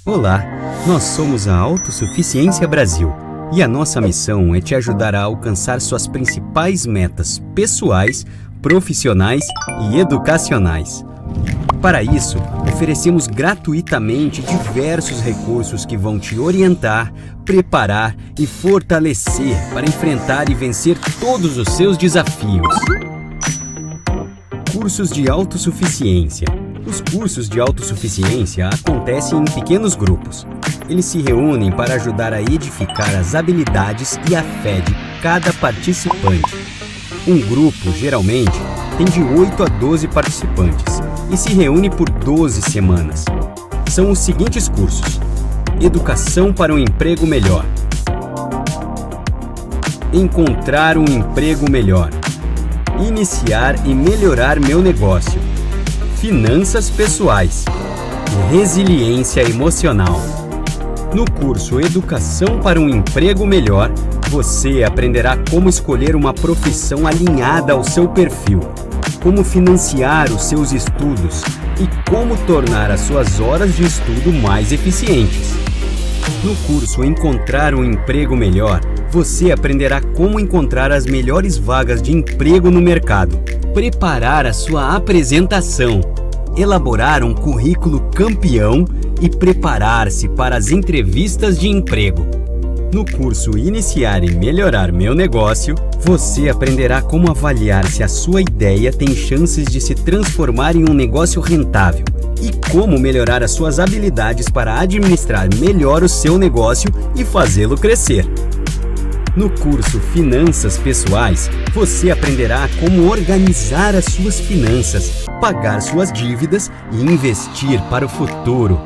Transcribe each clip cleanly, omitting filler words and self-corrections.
Olá, nós somos a Autossuficiência Brasil e a nossa missão é te ajudar a alcançar suas principais metas pessoais, profissionais e educacionais. Para isso, oferecemos gratuitamente diversos recursos que vão te orientar, preparar e fortalecer para enfrentar e vencer todos os seus desafios. Cursos de autossuficiência. Os cursos de autossuficiência acontecem em pequenos grupos. Eles se reúnem para ajudar a edificar as habilidades e a fé de cada participante. Um grupo, geralmente, tem de 8 a 12 participantes e se reúne por 12 semanas. São os seguintes cursos: Educação para um emprego melhor, Encontrar um emprego melhor, Iniciar e melhorar meu negócio, Finanças pessoais e Resiliência emocional. No curso Educação para um emprego melhor, você aprenderá como escolher uma profissão alinhada ao seu perfil, como financiar os seus estudos e como tornar as suas horas de estudo mais eficientes. No curso Encontrar um emprego melhor, você aprenderá como encontrar as melhores vagas de emprego no mercado, preparar a sua apresentação, elaborar um currículo campeão e preparar-se para as entrevistas de emprego. No curso Iniciar e Melhorar Meu Negócio, você aprenderá como avaliar se a sua ideia tem chances de se transformar em um negócio rentável e como melhorar as suas habilidades para administrar melhor o seu negócio e fazê-lo crescer. No curso Finanças Pessoais, você aprenderá como organizar as suas finanças, pagar suas dívidas e investir para o futuro.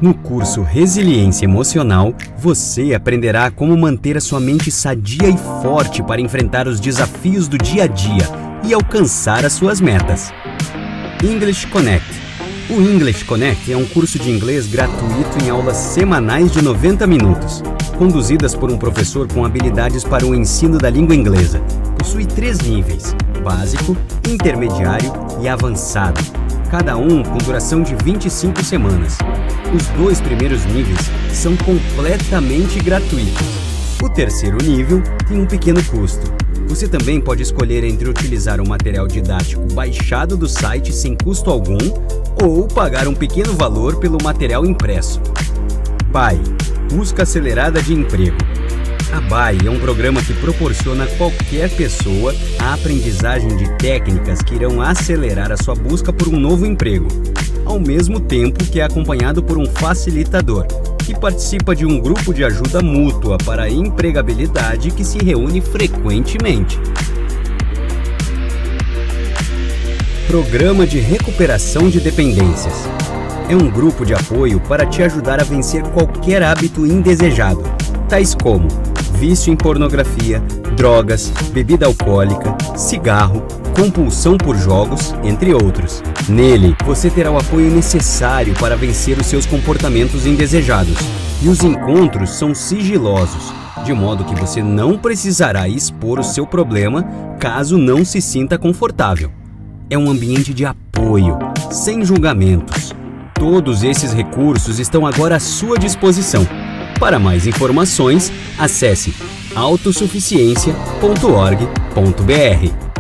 No curso Resiliência Emocional, você aprenderá como manter a sua mente sadia e forte para enfrentar os desafios do dia a dia e alcançar as suas metas. English Connect. O English Connect é um curso de inglês gratuito em aulas semanais de 90 minutos, conduzidas por um professor com habilidades para o ensino da língua inglesa. Possui 3 níveis: básico, intermediário e avançado, cada um com duração de 25 semanas. Os 2 primeiros níveis são completamente gratuitos. O terceiro nível tem um pequeno custo. Você também pode escolher entre utilizar um material didático baixado do site sem custo algum ou pagar um pequeno valor pelo material impresso. BAE, Busca Acelerada de Emprego. A BAE é um programa que proporciona a qualquer pessoa a aprendizagem de técnicas que irão acelerar a sua busca por um novo emprego, ao mesmo tempo que é acompanhado por um facilitador, que participa de um grupo de ajuda mútua para a empregabilidade que se reúne frequentemente. Programa de Recuperação de Dependências. É um grupo de apoio para te ajudar a vencer qualquer hábito indesejado, tais como vício em pornografia, drogas, bebida alcoólica, cigarro, compulsão por jogos, entre outros. Nele, você terá o apoio necessário para vencer os seus comportamentos indesejados. E os encontros são sigilosos, de modo que você não precisará expor o seu problema caso não se sinta confortável. É um ambiente de apoio, sem julgamentos. Todos esses recursos estão agora à sua disposição. Para mais informações, acesse autossuficiencia.org.br.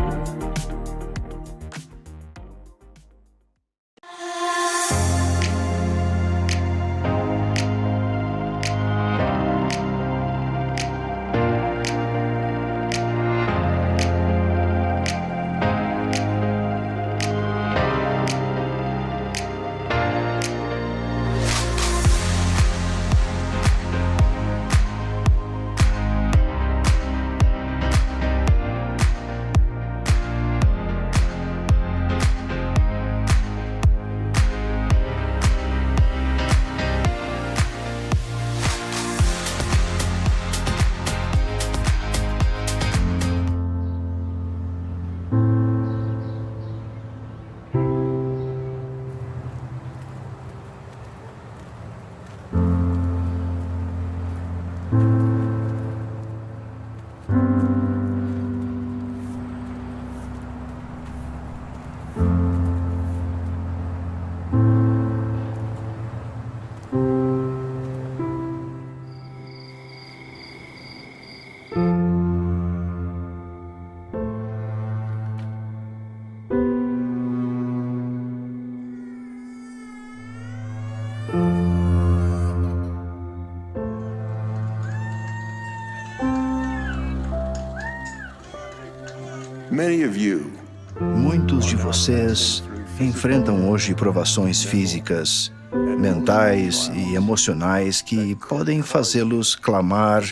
Muitos de vocês enfrentam hoje provações físicas, mentais e emocionais que podem fazê-los clamar: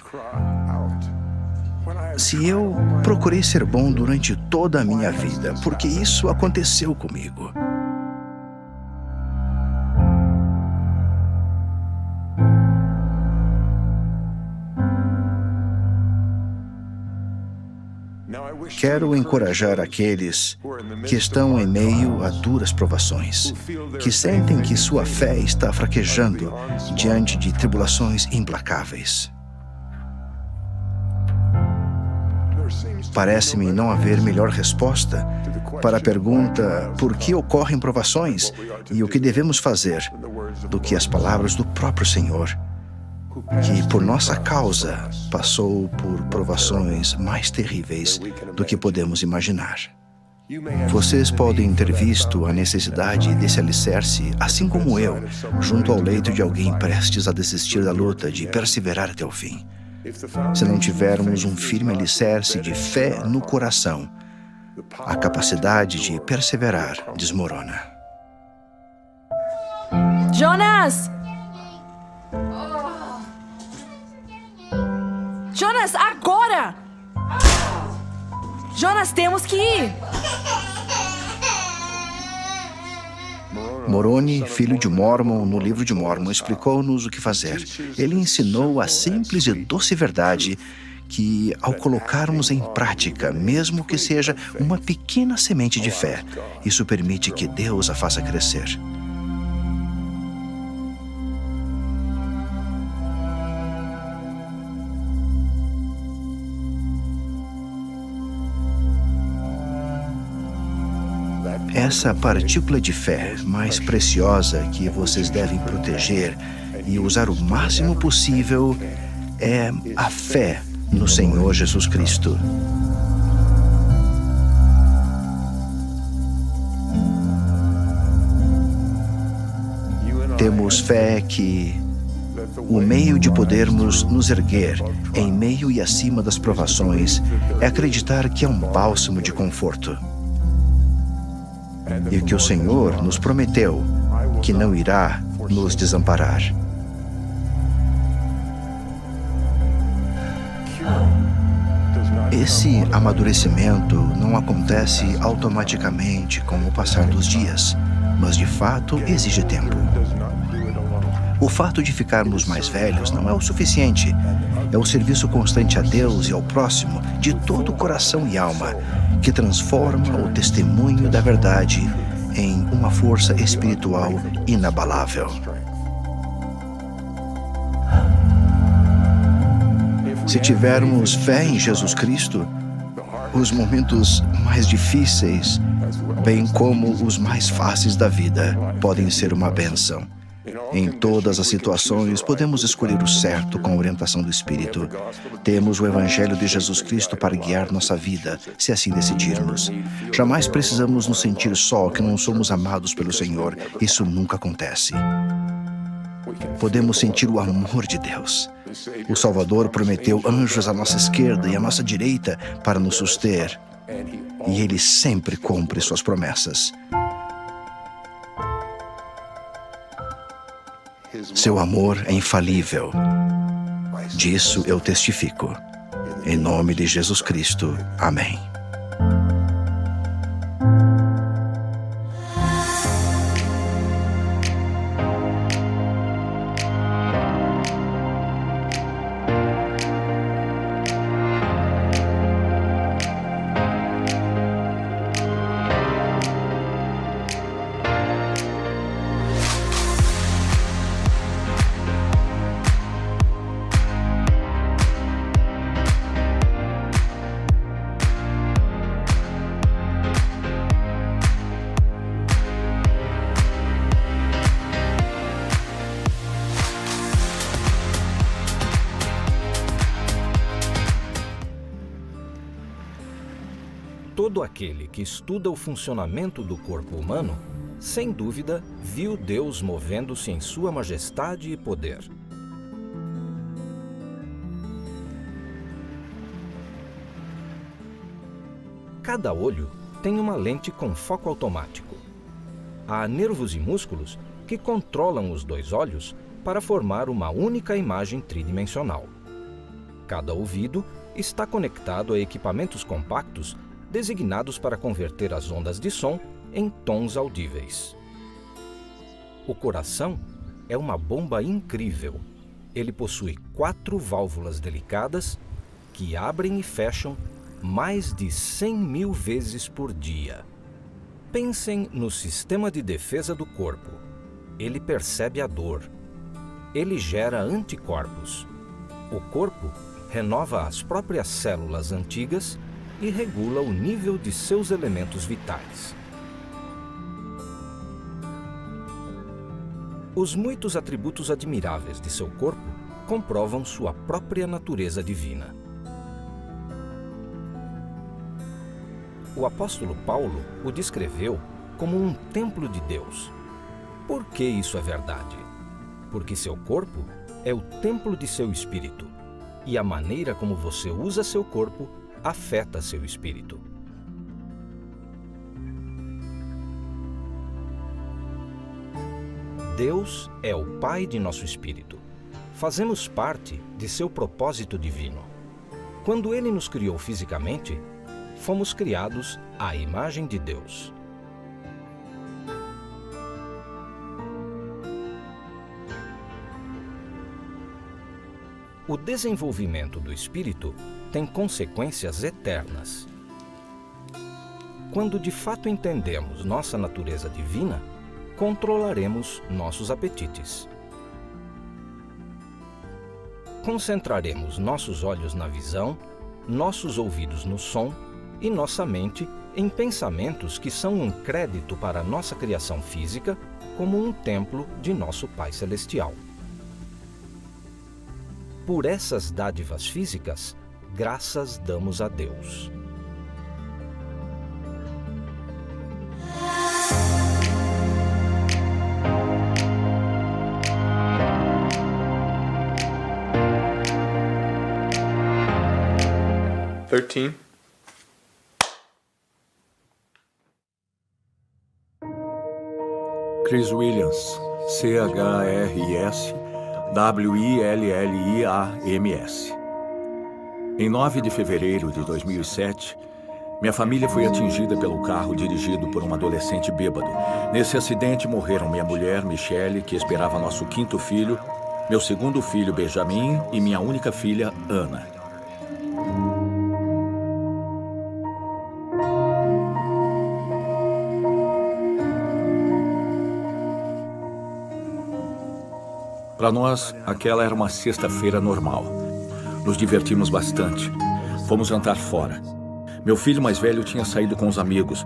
se eu procurei ser bom durante toda a minha vida, por que isso aconteceu comigo? Quero encorajar aqueles que estão em meio a duras provações, que sentem que sua fé está fraquejando diante de tribulações implacáveis. Parece-me não haver melhor resposta para a pergunta por que ocorrem provações e o que devemos fazer do que as palavras do próprio Senhor, que por nossa causa passou por provações mais terríveis do que podemos imaginar. Vocês podem ter visto a necessidade desse alicerce, assim como eu, junto ao leito de alguém prestes a desistir da luta, de perseverar até o fim. Se não tivermos um firme alicerce de fé no coração, a capacidade de perseverar desmorona. Jonas! Jonas, agora! Jonas, temos que ir! Moroni, filho de Mormon, no livro de Mormon, explicou-nos o que fazer. Ele ensinou a simples e doce verdade que, ao colocarmos em prática, mesmo que seja uma pequena semente de fé, isso permite que Deus a faça crescer. Essa partícula de fé mais preciosa que vocês devem proteger e usar o máximo possível é a fé no Senhor Jesus Cristo. Temos fé que o meio de podermos nos erguer em meio e acima das provações é acreditar que é um bálsamo de conforto. E que o Senhor nos prometeu que não irá nos desamparar. Esse amadurecimento não acontece automaticamente com o passar dos dias, mas de fato exige tempo. O fato de ficarmos mais velhos não é o suficiente. É o serviço constante a Deus e ao próximo, de todo o coração e alma, que transforma o testemunho da verdade em uma força espiritual inabalável. Se tivermos fé em Jesus Cristo, os momentos mais difíceis, bem como os mais fáceis da vida, podem ser uma bênção. Em todas as situações, podemos escolher o certo com a orientação do Espírito. Temos o Evangelho de Jesus Cristo para guiar nossa vida, se assim decidirmos. Jamais precisamos nos sentir só que não somos amados pelo Senhor. Isso nunca acontece. Podemos sentir o amor de Deus. O Salvador prometeu anjos à nossa esquerda e à nossa direita para nos suster. E Ele sempre cumpre suas promessas. Seu amor é infalível. Disso eu testifico. Em nome de Jesus Cristo. Amém. Todo aquele que estuda o funcionamento do corpo humano sem dúvida, viu Deus movendo-se em sua majestade e poder. Cada olho tem uma lente com foco automático. Há nervos e músculos que controlam os dois olhos para formar uma única imagem tridimensional. Cada ouvido está conectado a equipamentos compactos designados para converter as ondas de som em tons audíveis. O coração é uma bomba incrível. Ele possui 4 válvulas delicadas que abrem e fecham mais de 100.000 vezes por dia. Pensem no sistema de defesa do corpo. Ele percebe a dor. Ele gera anticorpos. O corpo renova as próprias células antigas e regula o nível de seus elementos vitais. Os muitos atributos admiráveis de seu corpo comprovam sua própria natureza divina. O apóstolo Paulo o descreveu como um templo de Deus. Por que isso é verdade? Porque seu corpo é o templo de seu espírito, e a maneira como você usa seu corpo afeta seu espírito. Deus é o Pai de nosso espírito. Fazemos parte de seu propósito divino. Quando Ele nos criou fisicamente, fomos criados à imagem de Deus. O desenvolvimento do espírito tem consequências eternas. Quando de fato entendemos nossa natureza divina, controlaremos nossos apetites. Concentraremos nossos olhos na visão, nossos ouvidos no som e nossa mente em pensamentos que são um crédito para a nossa criação física, como um templo de nosso Pai Celestial. Por essas dádivas físicas, graças damos a Deus. Chris Williams, CHRIS-WILLIAMS. Em 9 de fevereiro de 2007, minha família foi atingida pelo carro dirigido por um adolescente bêbado. Nesse acidente morreram minha mulher, Michelle, que esperava nosso 5º filho, meu 2º filho, Benjamin, e minha única filha, Ana. Para nós, aquela era uma sexta-feira normal. Nos divertimos bastante. Fomos jantar fora. Meu filho mais velho tinha saído com os amigos.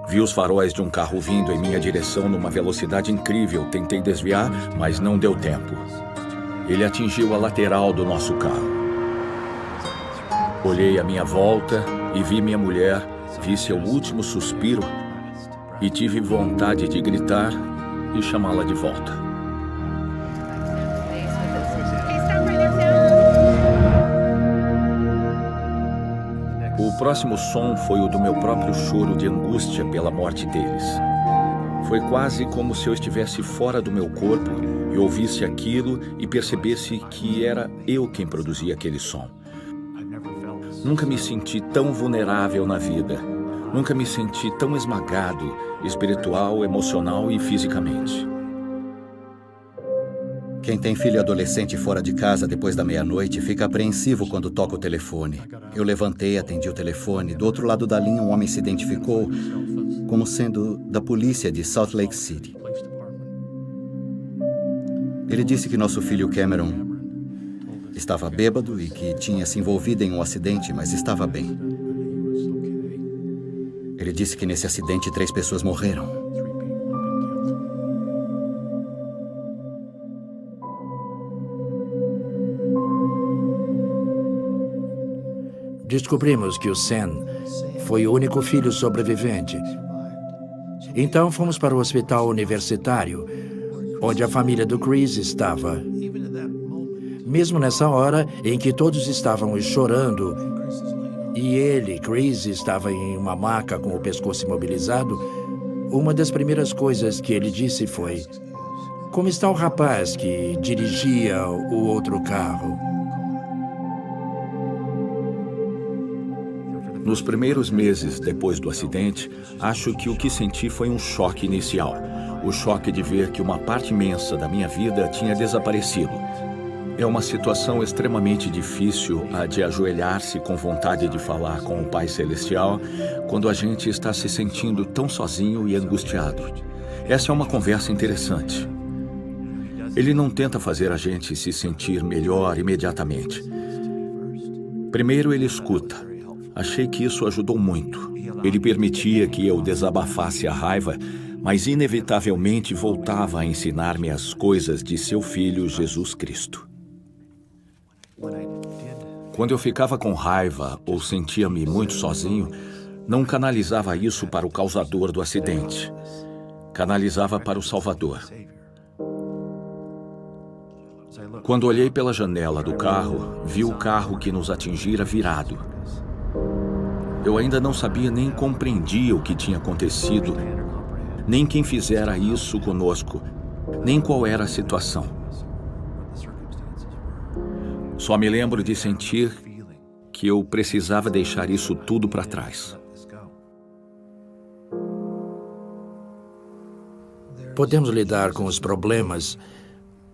Vi os faróis de um carro vindo em minha direção numa velocidade incrível. Tentei desviar, mas não deu tempo. Ele atingiu a lateral do nosso carro. Olhei à minha volta e vi minha mulher, vi seu último suspiro e tive vontade de gritar e chamá-la de volta. O próximo som foi o do meu próprio choro de angústia pela morte deles. Foi quase como se eu estivesse fora do meu corpo e ouvisse aquilo e percebesse que era eu quem produzia aquele som. Nunca me senti tão vulnerável na vida. Nunca me senti tão esmagado, espiritual, emocional e fisicamente. Quem tem filho adolescente fora de casa depois da meia-noite fica apreensivo quando toca o telefone. Eu levantei, atendi o telefone. Do outro lado da linha, um homem se identificou como sendo da polícia de Salt Lake City. Ele disse que nosso filho Cameron estava bêbado e que tinha se envolvido em um acidente, mas estava bem. Ele disse que nesse acidente 3 pessoas morreram. Descobrimos que o Sam foi o único filho sobrevivente. Então fomos para o hospital universitário, onde a família do Chris estava. Mesmo nessa hora em que todos estavam chorando, e ele, Chris, estava em uma maca com o pescoço imobilizado, uma das primeiras coisas que ele disse foi: "Como está o rapaz que dirigia o outro carro?" Nos primeiros meses depois do acidente, acho que o que senti foi um choque inicial. O choque de ver que uma parte imensa da minha vida tinha desaparecido. É uma situação extremamente difícil a de ajoelhar-se com vontade de falar com o Pai Celestial quando a gente está se sentindo tão sozinho e angustiado. Essa é uma conversa interessante. Ele não tenta fazer a gente se sentir melhor imediatamente. Primeiro ele escuta. Achei que isso ajudou muito. Ele permitia que eu desabafasse a raiva, mas inevitavelmente voltava a ensinar-me as coisas de seu Filho Jesus Cristo. Quando eu ficava com raiva ou sentia-me muito sozinho, não canalizava isso para o causador do acidente. Canalizava para o Salvador. Quando olhei pela janela do carro, vi o carro que nos atingira virado. Eu ainda não sabia nem compreendia o que tinha acontecido, nem quem fizera isso conosco, nem qual era a situação. Só me lembro de sentir que eu precisava deixar isso tudo para trás. Podemos lidar com os problemas,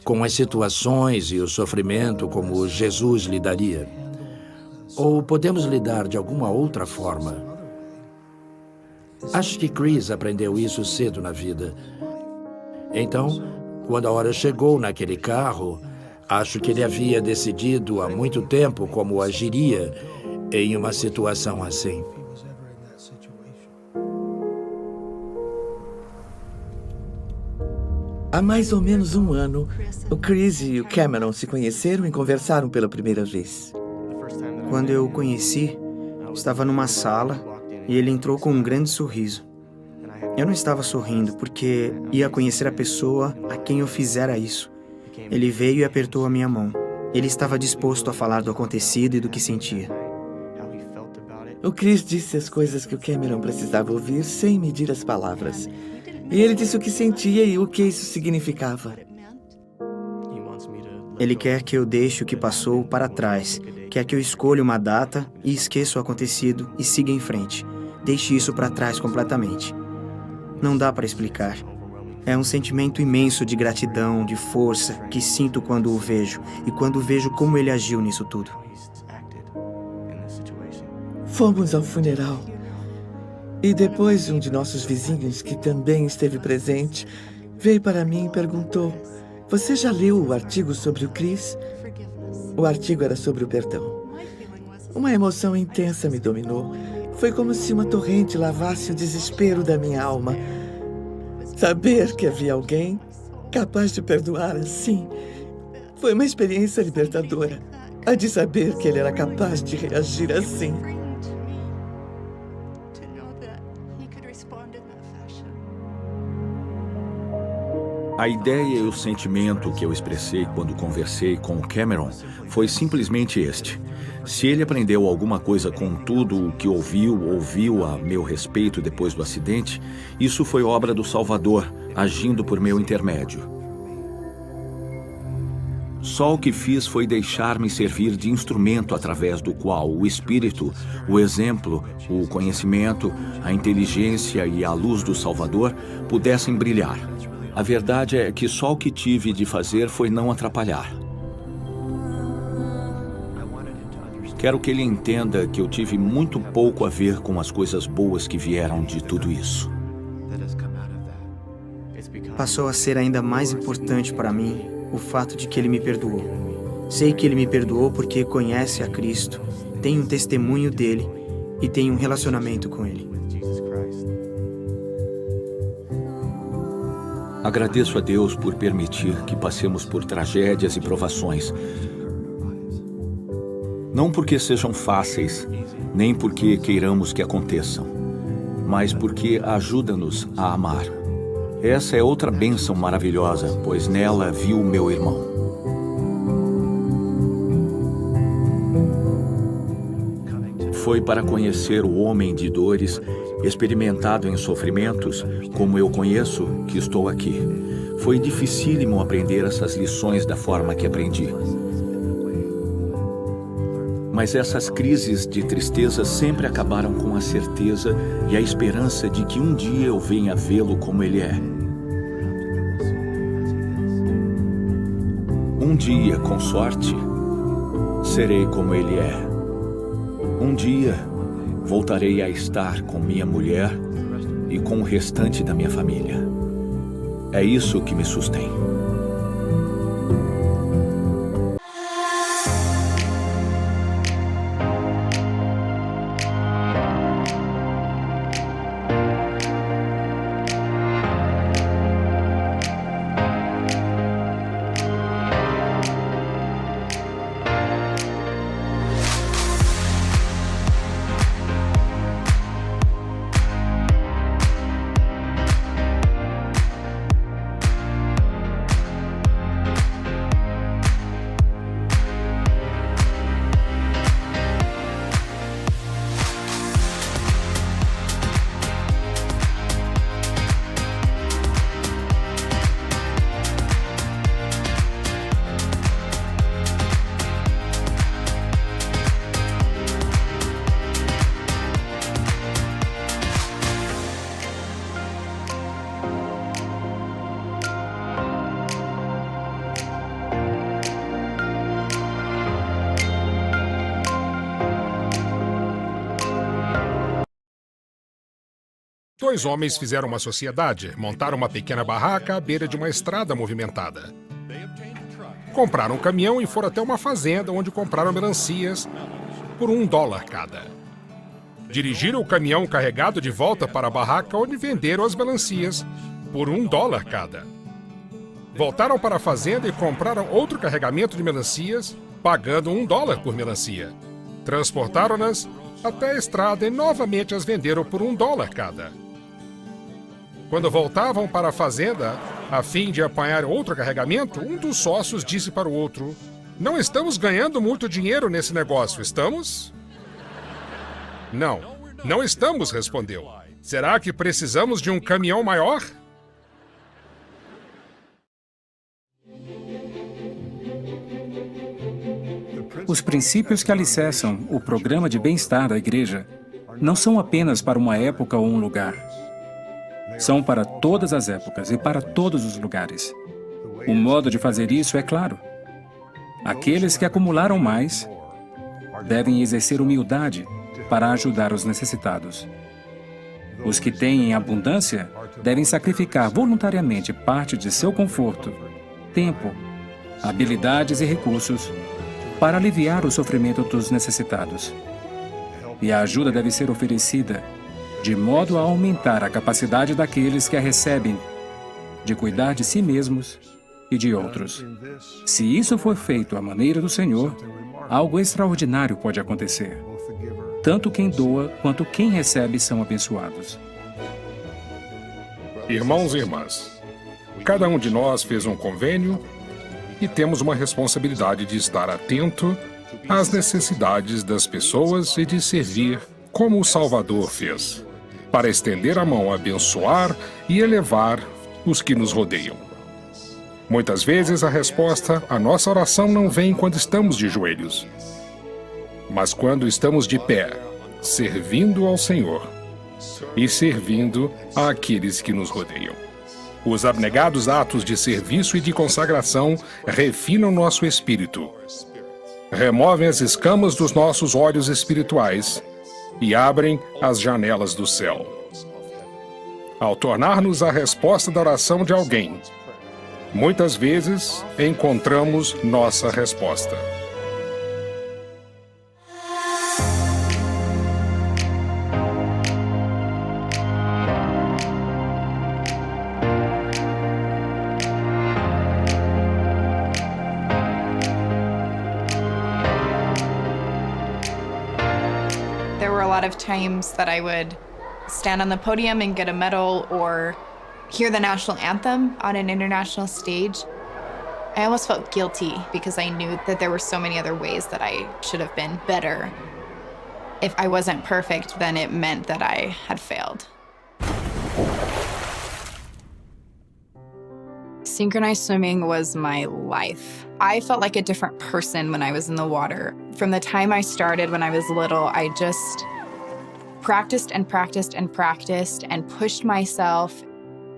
com as situações e o sofrimento como Jesus lidaria. Ou podemos lidar de alguma outra forma. Acho que Chris aprendeu isso cedo na vida. Então, quando a hora chegou naquele carro, acho que ele havia decidido há muito tempo como agiria em uma situação assim. Há mais ou menos um ano, o Chris e o Cameron se conheceram e conversaram pela primeira vez. Quando eu o conheci, estava numa sala e ele entrou com um grande sorriso. Eu não estava sorrindo porque ia conhecer a pessoa a quem eu fizera isso. Ele veio e apertou a minha mão. Ele estava disposto a falar do acontecido e do que sentia. O Chris disse as coisas que o Cameron precisava ouvir sem medir as palavras. E ele disse o que sentia e o que isso significava. Ele quer que eu deixe o que passou para trás. Quer que eu escolha uma data e esqueça o acontecido e siga em frente. Deixe isso para trás completamente. Não dá para explicar. É um sentimento imenso de gratidão, de força, que sinto quando o vejo e quando vejo como ele agiu nisso tudo. Fomos ao funeral. E depois um de nossos vizinhos, que também esteve presente, veio para mim e perguntou: "Você já leu o artigo sobre o Chris?" O artigo era sobre o perdão. Uma emoção intensa me dominou. Foi como se uma torrente lavasse o desespero da minha alma. Saber que havia alguém capaz de perdoar assim foi uma experiência libertadora. A de saber que ele era capaz de reagir assim. A ideia e o sentimento que eu expressei quando conversei com o Cameron foi simplesmente este. Se ele aprendeu alguma coisa com tudo o que ouviu a meu respeito depois do acidente, isso foi obra do Salvador, agindo por meu intermédio. Só o que fiz foi deixar-me servir de instrumento através do qual o Espírito, o exemplo, o conhecimento, a inteligência e a luz do Salvador pudessem brilhar. A verdade é que só o que tive de fazer foi não atrapalhar. Quero que ele entenda que eu tive muito pouco a ver com as coisas boas que vieram de tudo isso. Passou a ser ainda mais importante para mim o fato de que ele me perdoou. Sei que ele me perdoou porque conhece a Cristo, tem um testemunho dele e tem um relacionamento com ele. Agradeço a Deus por permitir que passemos por tragédias e provações. Não porque sejam fáceis, nem porque queiramos que aconteçam, mas porque ajuda-nos a amar. Essa é outra bênção maravilhosa, pois nela vi o meu irmão. Foi para conhecer o homem de dores, experimentado em sofrimentos, como eu conheço, que estou aqui. Foi dificílimo aprender essas lições da forma que aprendi. Mas essas crises de tristeza sempre acabaram com a certeza e a esperança de que um dia eu venha vê-lo como ele é. Um dia, com sorte, serei como ele é. Um dia, voltarei a estar com minha mulher e com o restante da minha família. É isso que me sustém. Dois homens fizeram uma sociedade, montaram uma pequena barraca à beira de uma estrada movimentada. Compraram um caminhão e foram até uma fazenda onde compraram melancias por $1 cada. Dirigiram o caminhão carregado de volta para a barraca onde venderam as melancias por $1 cada. Voltaram para a fazenda e compraram outro carregamento de melancias, pagando $1 por melancia. Transportaram-nas até a estrada e novamente as venderam por $1 cada. Quando voltavam para a fazenda, a fim de apanhar outro carregamento, um dos sócios disse para o outro: "Não estamos ganhando muito dinheiro nesse negócio, estamos?" "Não, não estamos", respondeu. "Será que precisamos de um caminhão maior?" Os princípios que alicerçam o programa de bem-estar da igreja não são apenas para uma época ou um lugar. São para todas as épocas e para todos os lugares. O modo de fazer isso é claro. Aqueles que acumularam mais devem exercer humildade para ajudar os necessitados. Os que têm em abundância devem sacrificar voluntariamente parte de seu conforto, tempo, habilidades e recursos para aliviar o sofrimento dos necessitados. E a ajuda deve ser oferecida de modo a aumentar a capacidade daqueles que a recebem de cuidar de si mesmos e de outros. Se isso for feito à maneira do Senhor, algo extraordinário pode acontecer. Tanto quem doa quanto quem recebe são abençoados. Irmãos e irmãs, cada um de nós fez um convênio e temos uma responsabilidade de estar atento às necessidades das pessoas e de servir como o Salvador fez, para estender a mão a abençoar e elevar os que nos rodeiam. Muitas vezes a resposta à nossa oração não vem quando estamos de joelhos, mas quando estamos de pé, servindo ao Senhor e servindo àqueles que nos rodeiam. Os abnegados atos de serviço e de consagração refinam nosso espírito, removem as escamas dos nossos olhos espirituais e abrem as janelas do céu. Ao tornar-nos a resposta da oração de alguém, muitas vezes encontramos nossa resposta. There were a lot of times that I would stand on the podium and get a medal or hear the national anthem on an international stage, I almost felt guilty because I knew that there were so many other ways that I should have been better. If I wasn't perfect, then it meant that I had failed. Synchronized swimming was my life. I felt like a different person when I was in the water. From the time I started when I was little, I just practiced and practiced and practiced and pushed myself.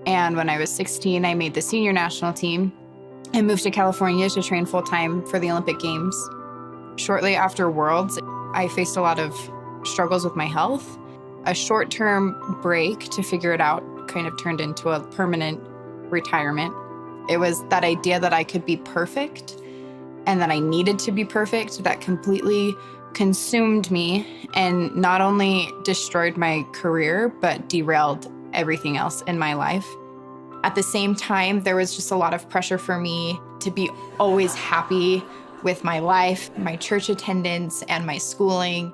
And when I was 16, I made the senior national team and moved to California to train full-time for the Olympic Games. Shortly after Worlds, I faced a lot of struggles with my health. A short-term break to figure it out kind of turned into a permanent retirement. It was that idea that I could be perfect and that I needed to be perfect that completely consumed me and not only destroyed my career, but derailed everything else in my life. At the same time, there was just a lot of pressure for me to be always happy with my life, my church attendance, and my schooling.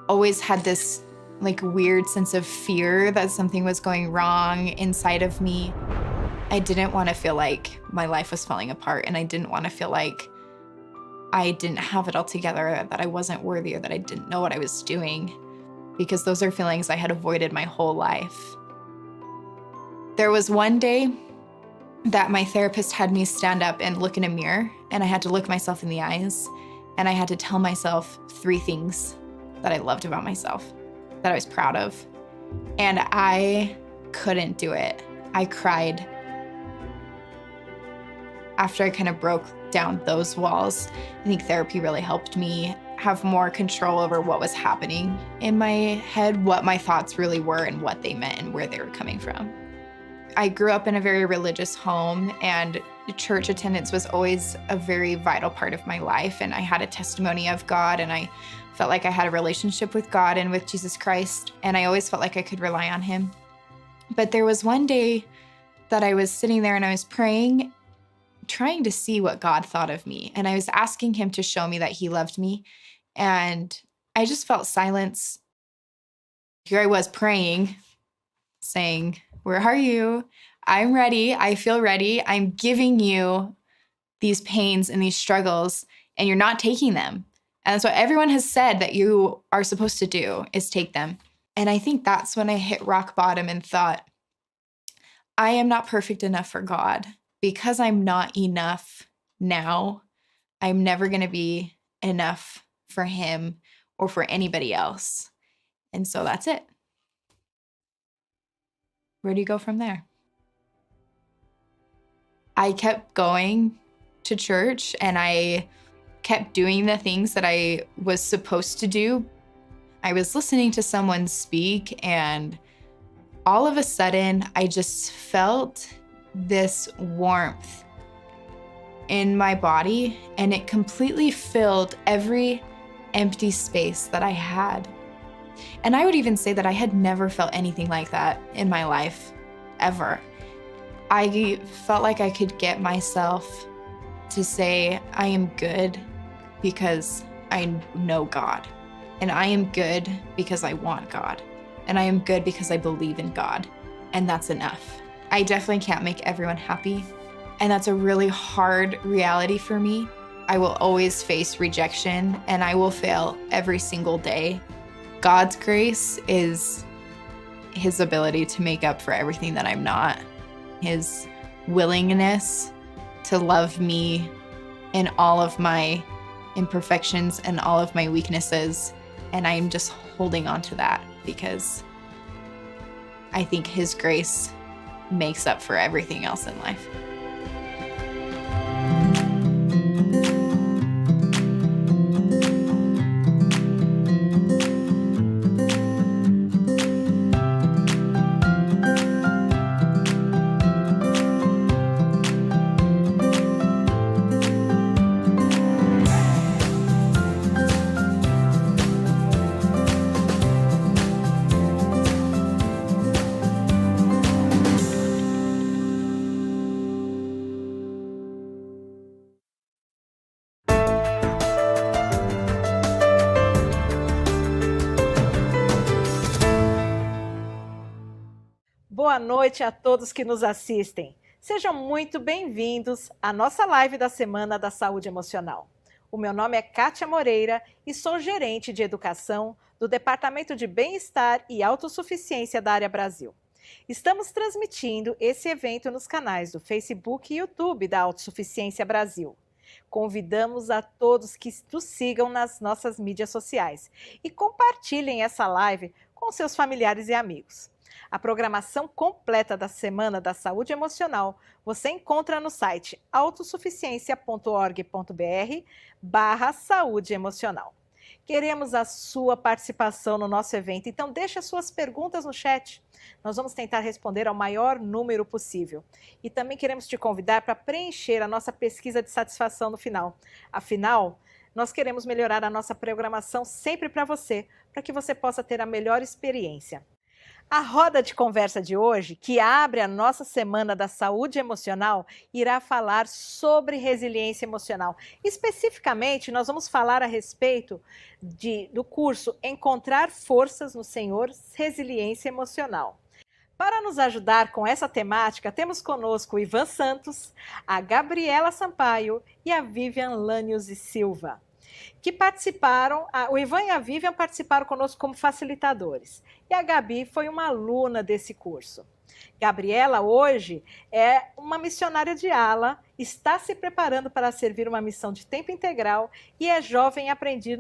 Always had this like weird sense of fear that something was going wrong inside of me. I didn't want to feel like my life was falling apart, and I didn't want to feel like I didn't have it all together, that I wasn't worthy, or that I didn't know what I was doing, because those are feelings I had avoided my whole life. There was one day that my therapist had me stand up and look in a mirror, and I had to look myself in the eyes, and I had to tell myself 3 things that I loved about myself, that I was proud of. And I couldn't do it. I cried. After I kind of broke down those walls, I think therapy really helped me have more control over what was happening in my head, what my thoughts really were and what they meant and where they were coming from. I grew up in a very religious home, and church attendance was always a very vital part of my life. And I had a testimony of God, and I felt like I had a relationship with God and with Jesus Christ, and I always felt like I could rely on him. But there was one day that I was sitting there and I was praying, trying to see what God thought of me. And I was asking him to show me that he loved me. And I just felt silence. Here I was praying, saying, "Where are you? I'm ready. I feel ready. I'm giving you these pains and these struggles, and you're not taking them." And that's what everyone has said that you are supposed to do, is take them. And I think that's when I hit rock bottom and thought, I am not perfect enough for God. Because I'm not enough now, I'm never going to be enough for him or for anybody else. And so that's it. Where do you go from there? I kept going to church, and I kept doing the things that I was supposed to do. I was listening to someone speak, and all of a sudden, I just felt this warmth in my body, and it completely filled every empty space that I had. And I would even say that I had never felt anything like that in my life, ever. I felt like I could get myself to say, I am good because I know God. And I am good because I want God. And I am good because I believe in God. And that's enough. I definitely can't make everyone happy. And that's a really hard reality for me. I will always face rejection, and I will fail every single day. God's grace is his ability to make up for everything that I'm not. His willingness to love me in all of my imperfections and all of my weaknesses. And I'm just holding on to that because I think his grace makes up for everything else in life. Boa noite a todos que nos assistem. Sejam muito bem-vindos à nossa live da Semana da Saúde Emocional. O meu nome é Kátia Moreira e sou gerente de educação do Departamento de Bem-Estar e Autossuficiência da Área Brasil. Estamos transmitindo esse evento nos canais do Facebook e YouTube da Autossuficiência Brasil. Convidamos a todos que nos sigam nas nossas mídias sociais e compartilhem essa live com seus familiares e amigos. A programação completa da Semana da Saúde Emocional você encontra no site autossuficiência.org.br/saúde emocional. Queremos a sua participação no nosso evento, então deixe as suas perguntas no chat. Nós vamos tentar responder ao maior número possível. E também queremos te convidar para preencher a nossa pesquisa de satisfação no final. Afinal, nós queremos melhorar a nossa programação sempre para você, para que você possa ter a melhor experiência. A roda de conversa de hoje, que abre a nossa Semana da Saúde Emocional, irá falar sobre resiliência emocional. Especificamente, nós vamos falar a respeito do curso Encontrar Forças no Senhor, Resiliência Emocional. Para nos ajudar com essa temática, temos conosco o Ivan Santos, a Gabriela Sampaio e a Vivian Lanius e Silva, que participaram, o Ivan e a Vivian participaram conosco como facilitadores. E a Gabi foi uma aluna desse curso. Gabriela hoje é uma missionária de ala, está se preparando para servir uma missão de tempo integral e é jovem aprendiz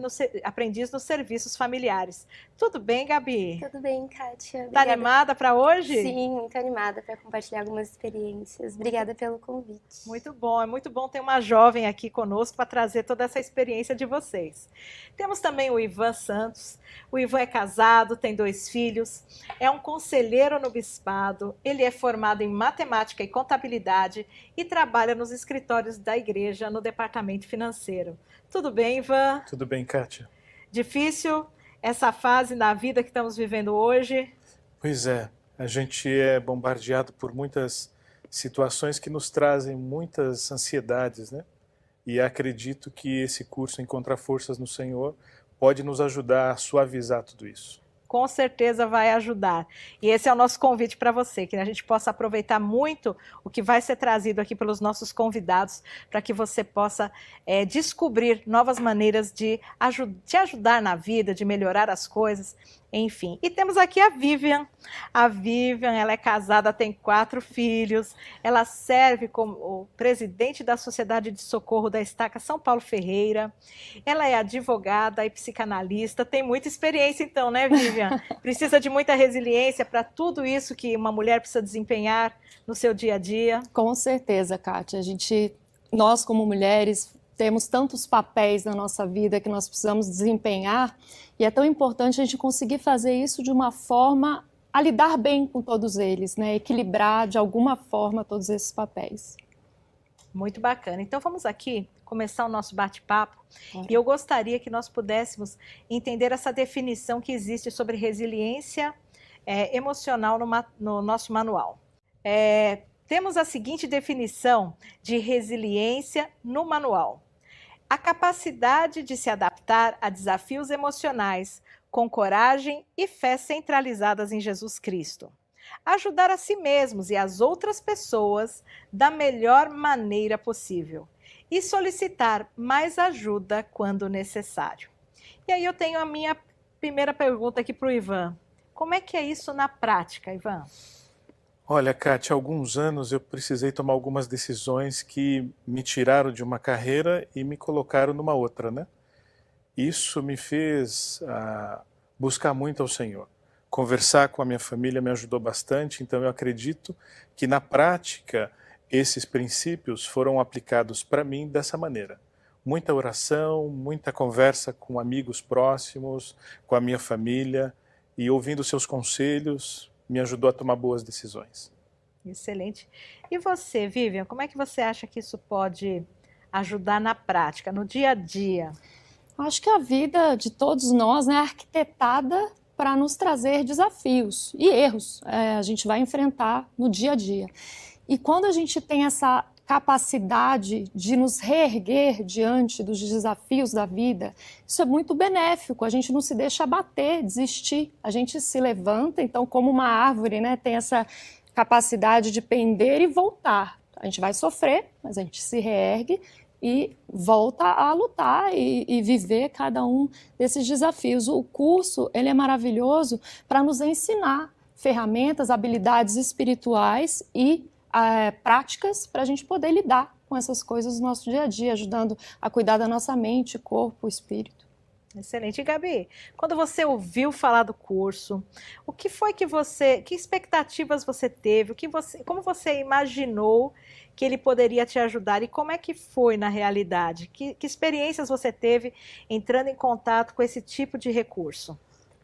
nos serviços familiares. Tudo bem, Gabi? Tudo bem, Kátia. Está animada para hoje? Sim, muito animada para compartilhar algumas experiências. Obrigada pelo convite. Muito bom, é muito bom ter uma jovem aqui conosco para trazer toda essa experiência de vocês. Temos também o Ivan Santos. O Ivan é casado, tem 2 filhos, é um conselheiro no bispado, ele é formado em matemática e contabilidade e trabalha nos escritórios da igreja no departamento financeiro. Tudo bem, Ivan? Tudo bem, Kátia. Difícil essa fase na vida que estamos vivendo hoje? Pois é, a gente é bombardeado por muitas situações que nos trazem muitas ansiedades, né? E acredito que esse curso Encontrar Forças no Senhor pode nos ajudar a suavizar tudo isso. Com certeza vai ajudar. E esse é o nosso convite para você, que a gente possa aproveitar muito o que vai ser trazido aqui pelos nossos convidados, para que você possa descobrir novas maneiras de te ajudar na vida, de melhorar as coisas, enfim. E temos aqui a Vivian. A Vivian, ela é casada, tem 4 filhos, ela serve como presidente da Sociedade de Socorro da Estaca São Paulo Ferreira, ela é advogada e psicanalista, tem muita experiência então, né, Vivian? Precisa de muita resiliência para tudo isso que uma mulher precisa desempenhar no seu dia a dia. Com certeza, Kátia. Nós como mulheres temos tantos papéis na nossa vida que nós precisamos desempenhar e é tão importante a gente conseguir fazer isso de uma forma a lidar bem com todos eles, né? Equilibrar de alguma forma todos esses papéis. Muito bacana. Então vamos aqui começar o nosso bate-papo e eu gostaria que nós pudéssemos entender essa definição que existe sobre resiliência emocional no nosso manual. Temos a seguinte definição de resiliência no manual: a capacidade de se adaptar a desafios emocionais com coragem e fé centralizadas em Jesus Cristo. Ajudar a si mesmos e as outras pessoas da melhor maneira possível. E solicitar mais ajuda quando necessário. E aí eu tenho a minha primeira pergunta aqui para o Ivan. Como é que é isso na prática, Ivan? Olha, Kátia, há alguns anos eu precisei tomar algumas decisões que me tiraram de uma carreira e me colocaram numa outra, né? Isso me fez buscar muito ao Senhor. Conversar com a minha família me ajudou bastante, então eu acredito que na prática esses princípios foram aplicados para mim dessa maneira. Muita oração, muita conversa com amigos próximos, com a minha família, e ouvindo seus conselhos me ajudou a tomar boas decisões. Excelente. E você, Vivian, como é que você acha que isso pode ajudar na prática, no dia a dia? Acho que a vida de todos nós, né, é arquitetada para nos trazer desafios e erros. A gente vai enfrentar no dia a dia. E quando a gente tem essa capacidade de nos reerguer diante dos desafios da vida, isso é muito benéfico. A gente não se deixa abater, desistir. A gente se levanta, então, como uma árvore, né, tem essa capacidade de pender e voltar. A gente vai sofrer, mas a gente se reergue e volta a lutar e viver cada um desses desafios. O curso, ele é maravilhoso para nos ensinar ferramentas, habilidades espirituais e práticas para a gente poder lidar com essas coisas no nosso dia a dia, ajudando a cuidar da nossa mente, corpo, espírito. Excelente. E, Gabi, quando você ouviu falar do curso, o que foi que expectativas você teve, como você imaginou que ele poderia te ajudar e como é que foi na realidade? Que experiências você teve entrando em contato com esse tipo de recurso?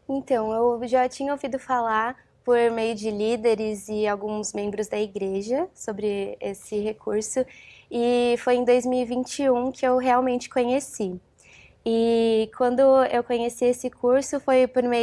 Então, eu já tinha ouvido falar por meio de líderes e alguns membros da igreja sobre esse recurso, e foi em 2021 que eu realmente conheci. E quando eu conheci esse curso,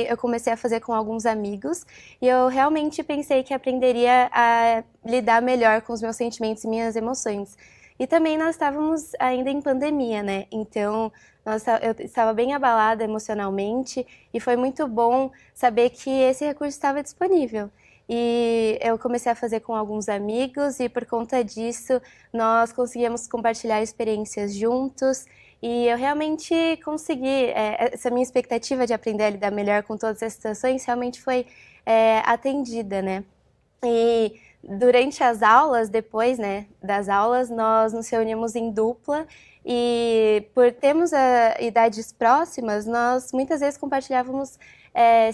eu comecei a fazer com alguns amigos, e eu realmente pensei que aprenderia a lidar melhor com os meus sentimentos e minhas emoções. E também nós estávamos ainda em pandemia, né? Então, eu estava bem abalada emocionalmente e foi muito bom saber que esse recurso estava disponível. E eu comecei a fazer com alguns amigos e por conta disso nós conseguimos compartilhar experiências juntos e eu realmente consegui, essa minha expectativa de aprender a lidar melhor com todas as situações realmente foi atendida, né? E durante as aulas, depois, né, das aulas, nós nos reunimos em dupla e por termos idades próximas, nós muitas vezes compartilhávamos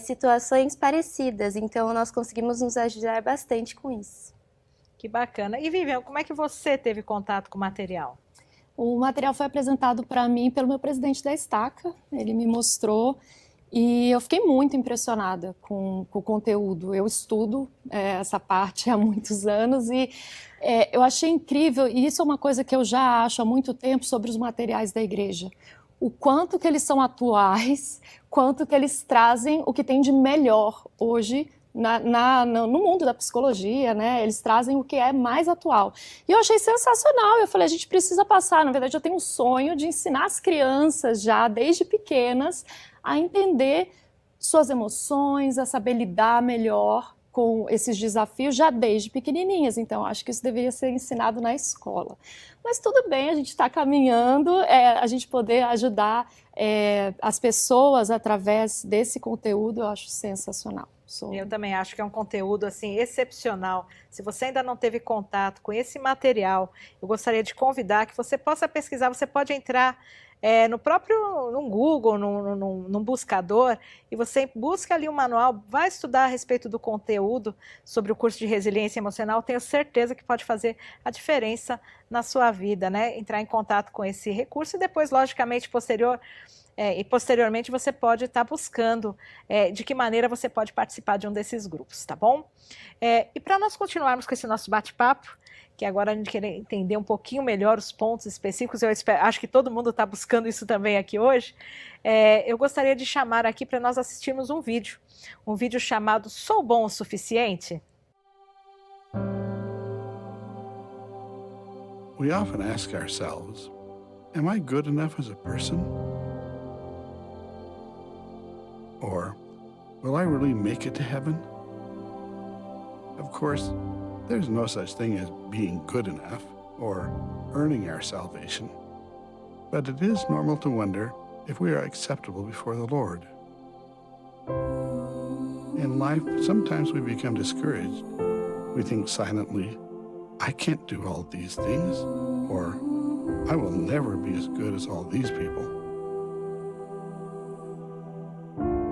situações parecidas, então nós conseguimos nos ajudar bastante com isso. Que bacana. E Vivian, como é que você teve contato com o material? O material foi apresentado para mim pelo meu presidente da Estaca, ele me mostrou e eu fiquei muito impressionada com o conteúdo. Eu estudo essa parte há muitos anos e eu achei incrível, e isso é uma coisa que eu já acho há muito tempo sobre os materiais da igreja. O quanto que eles são atuais, quanto que eles trazem o que tem de melhor hoje no mundo da psicologia, né? Eles trazem o que é mais atual. E eu achei sensacional, eu falei, a gente precisa passar, na verdade eu tenho um sonho de ensinar as crianças já, desde pequenas, a entender suas emoções, a saber lidar melhor com esses desafios já desde pequenininhas. Então, acho que isso deveria ser ensinado na escola. Mas tudo bem, a gente está caminhando, a gente poder ajudar as pessoas através desse conteúdo, eu acho sensacional. Eu também acho que é um conteúdo assim excepcional. Se você ainda não teve contato com esse material, eu gostaria de convidar que você possa pesquisar, você pode entrar no Google, num buscador, e você busca ali um manual, vai estudar a respeito do conteúdo sobre o curso de resiliência emocional, tenho certeza que pode fazer a diferença na sua vida, né? Entrar em contato com esse recurso e depois, logicamente, posteriormente você pode estar buscando de que maneira você pode participar de um desses grupos, tá bom? E para nós continuarmos com esse nosso bate-papo, que agora a gente quer entender um pouquinho melhor os pontos específicos, acho que todo mundo está buscando isso também aqui hoje, eu gostaria de chamar aqui para nós assistirmos um vídeo chamado Sou Bom o Suficiente? We often ask ourselves, am I good enough as a person? Or, will I really make it to heaven? Of course, there's no such thing as being good enough or earning our salvation, but it is normal to wonder if we are acceptable before the Lord. In life, sometimes we become discouraged. We think silently, I can't do all these things, or I will never be as good as all these people.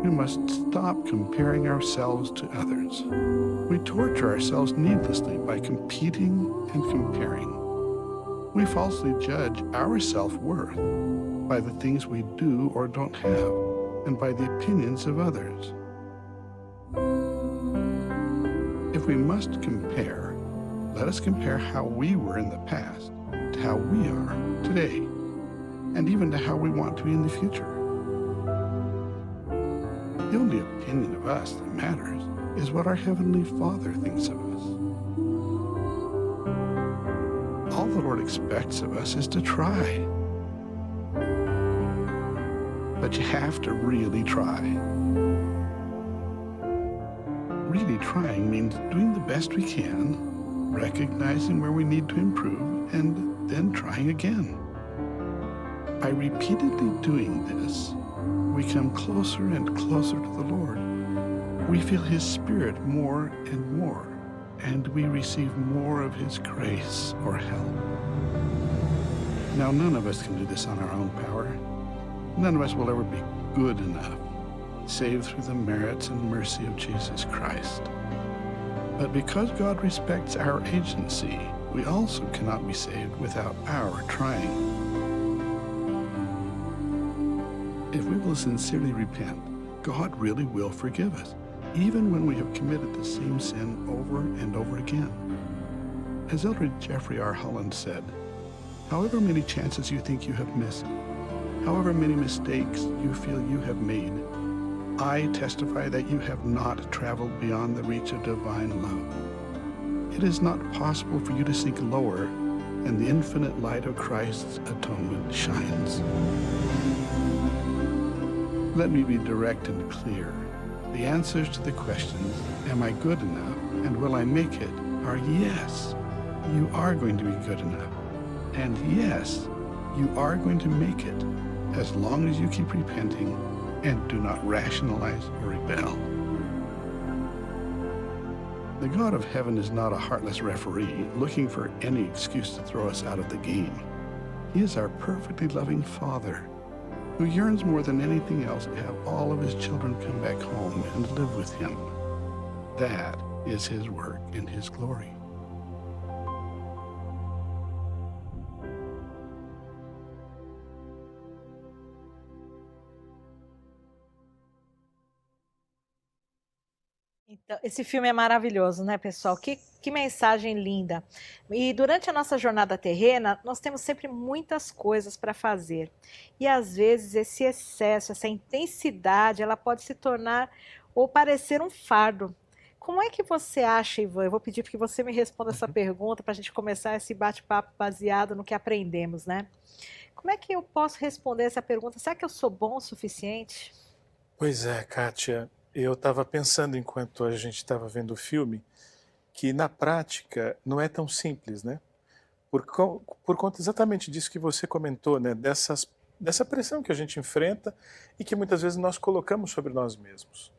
We must stop comparing ourselves to others. We torture ourselves needlessly by competing and comparing. We falsely judge our self-worth by the things we do or don't have, and by the opinions of others. If we must compare, let us compare how we were in the past to how we are today, and even to how we want to be in the future. The only opinion of us that matters is what our Heavenly Father thinks of us. All the Lord expects of us is to try. But you have to really try. Really trying means doing the best we can, recognizing where we need to improve, and then trying again. By repeatedly doing this, we come closer and closer to the Lord. We feel His Spirit more and more, and we receive more of His grace or help. Now, none of us can do this on our own power. None of us will ever be good enough, saved through the merits and mercy of Jesus Christ. But because God respects our agency, we also cannot be saved without our trying. If we will sincerely repent, God really will forgive us, even when we have committed the same sin over and over again. As Elder Jeffrey R. Holland said, however many chances you think you have missed, however many mistakes you feel you have made, I testify that you have not traveled beyond the reach of divine love. It is not possible for you to sink lower than the infinite light of Christ's atonement shines. Let me be direct and clear. The answers to the questions, am I good enough and will I make it, are yes, you are going to be good enough. And yes, you are going to make it, as long as you keep repenting and do not rationalize or rebel. The God of heaven is not a heartless referee looking for any excuse to throw us out of the game. He is our perfectly loving Father, who yearns more than anything else to have all of His children come back home and live with Him. That is His work and His glory. Então, esse filme é maravilhoso, né, pessoal? Que mensagem linda. E durante a nossa jornada terrena, nós temos sempre muitas coisas para fazer. E às vezes esse excesso, essa intensidade, ela pode se tornar ou parecer um fardo. Como é que você acha, Ivan? Eu vou pedir para que você me responda essa pergunta para a gente começar esse bate-papo baseado no que aprendemos, né? Como é que eu posso responder essa pergunta? Será que eu sou bom o suficiente? Pois é, Kátia. Eu estava pensando, enquanto a gente estava vendo o filme, que na prática não é tão simples, né? Por conta exatamente disso que você comentou, né? Dessa pressão que a gente enfrenta e que muitas vezes nós colocamos sobre nós mesmos.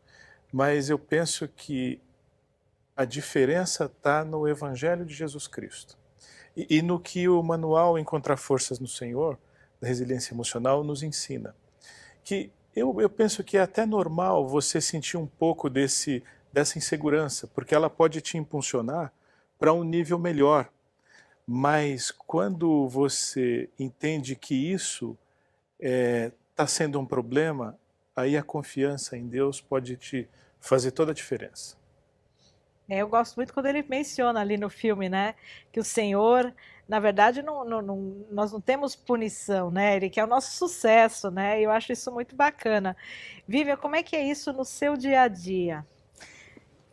Mas eu penso que a diferença está no Evangelho de Jesus Cristo e no que o Manual Encontrar Forças no Senhor, da Resiliência Emocional, nos ensina. Que eu penso que é até normal você sentir um pouco dessa insegurança, porque ela pode te impulsionar para um nível melhor. Mas quando você entende que isso está sendo um problema, aí a confiança em Deus pode te fazer toda a diferença. Eu gosto muito quando ele menciona ali no filme, né, que o Senhor, na verdade, nós não temos punição, né? Ele quer o nosso sucesso, né? E eu acho isso muito bacana. Vivian, como é que é isso no seu dia a dia?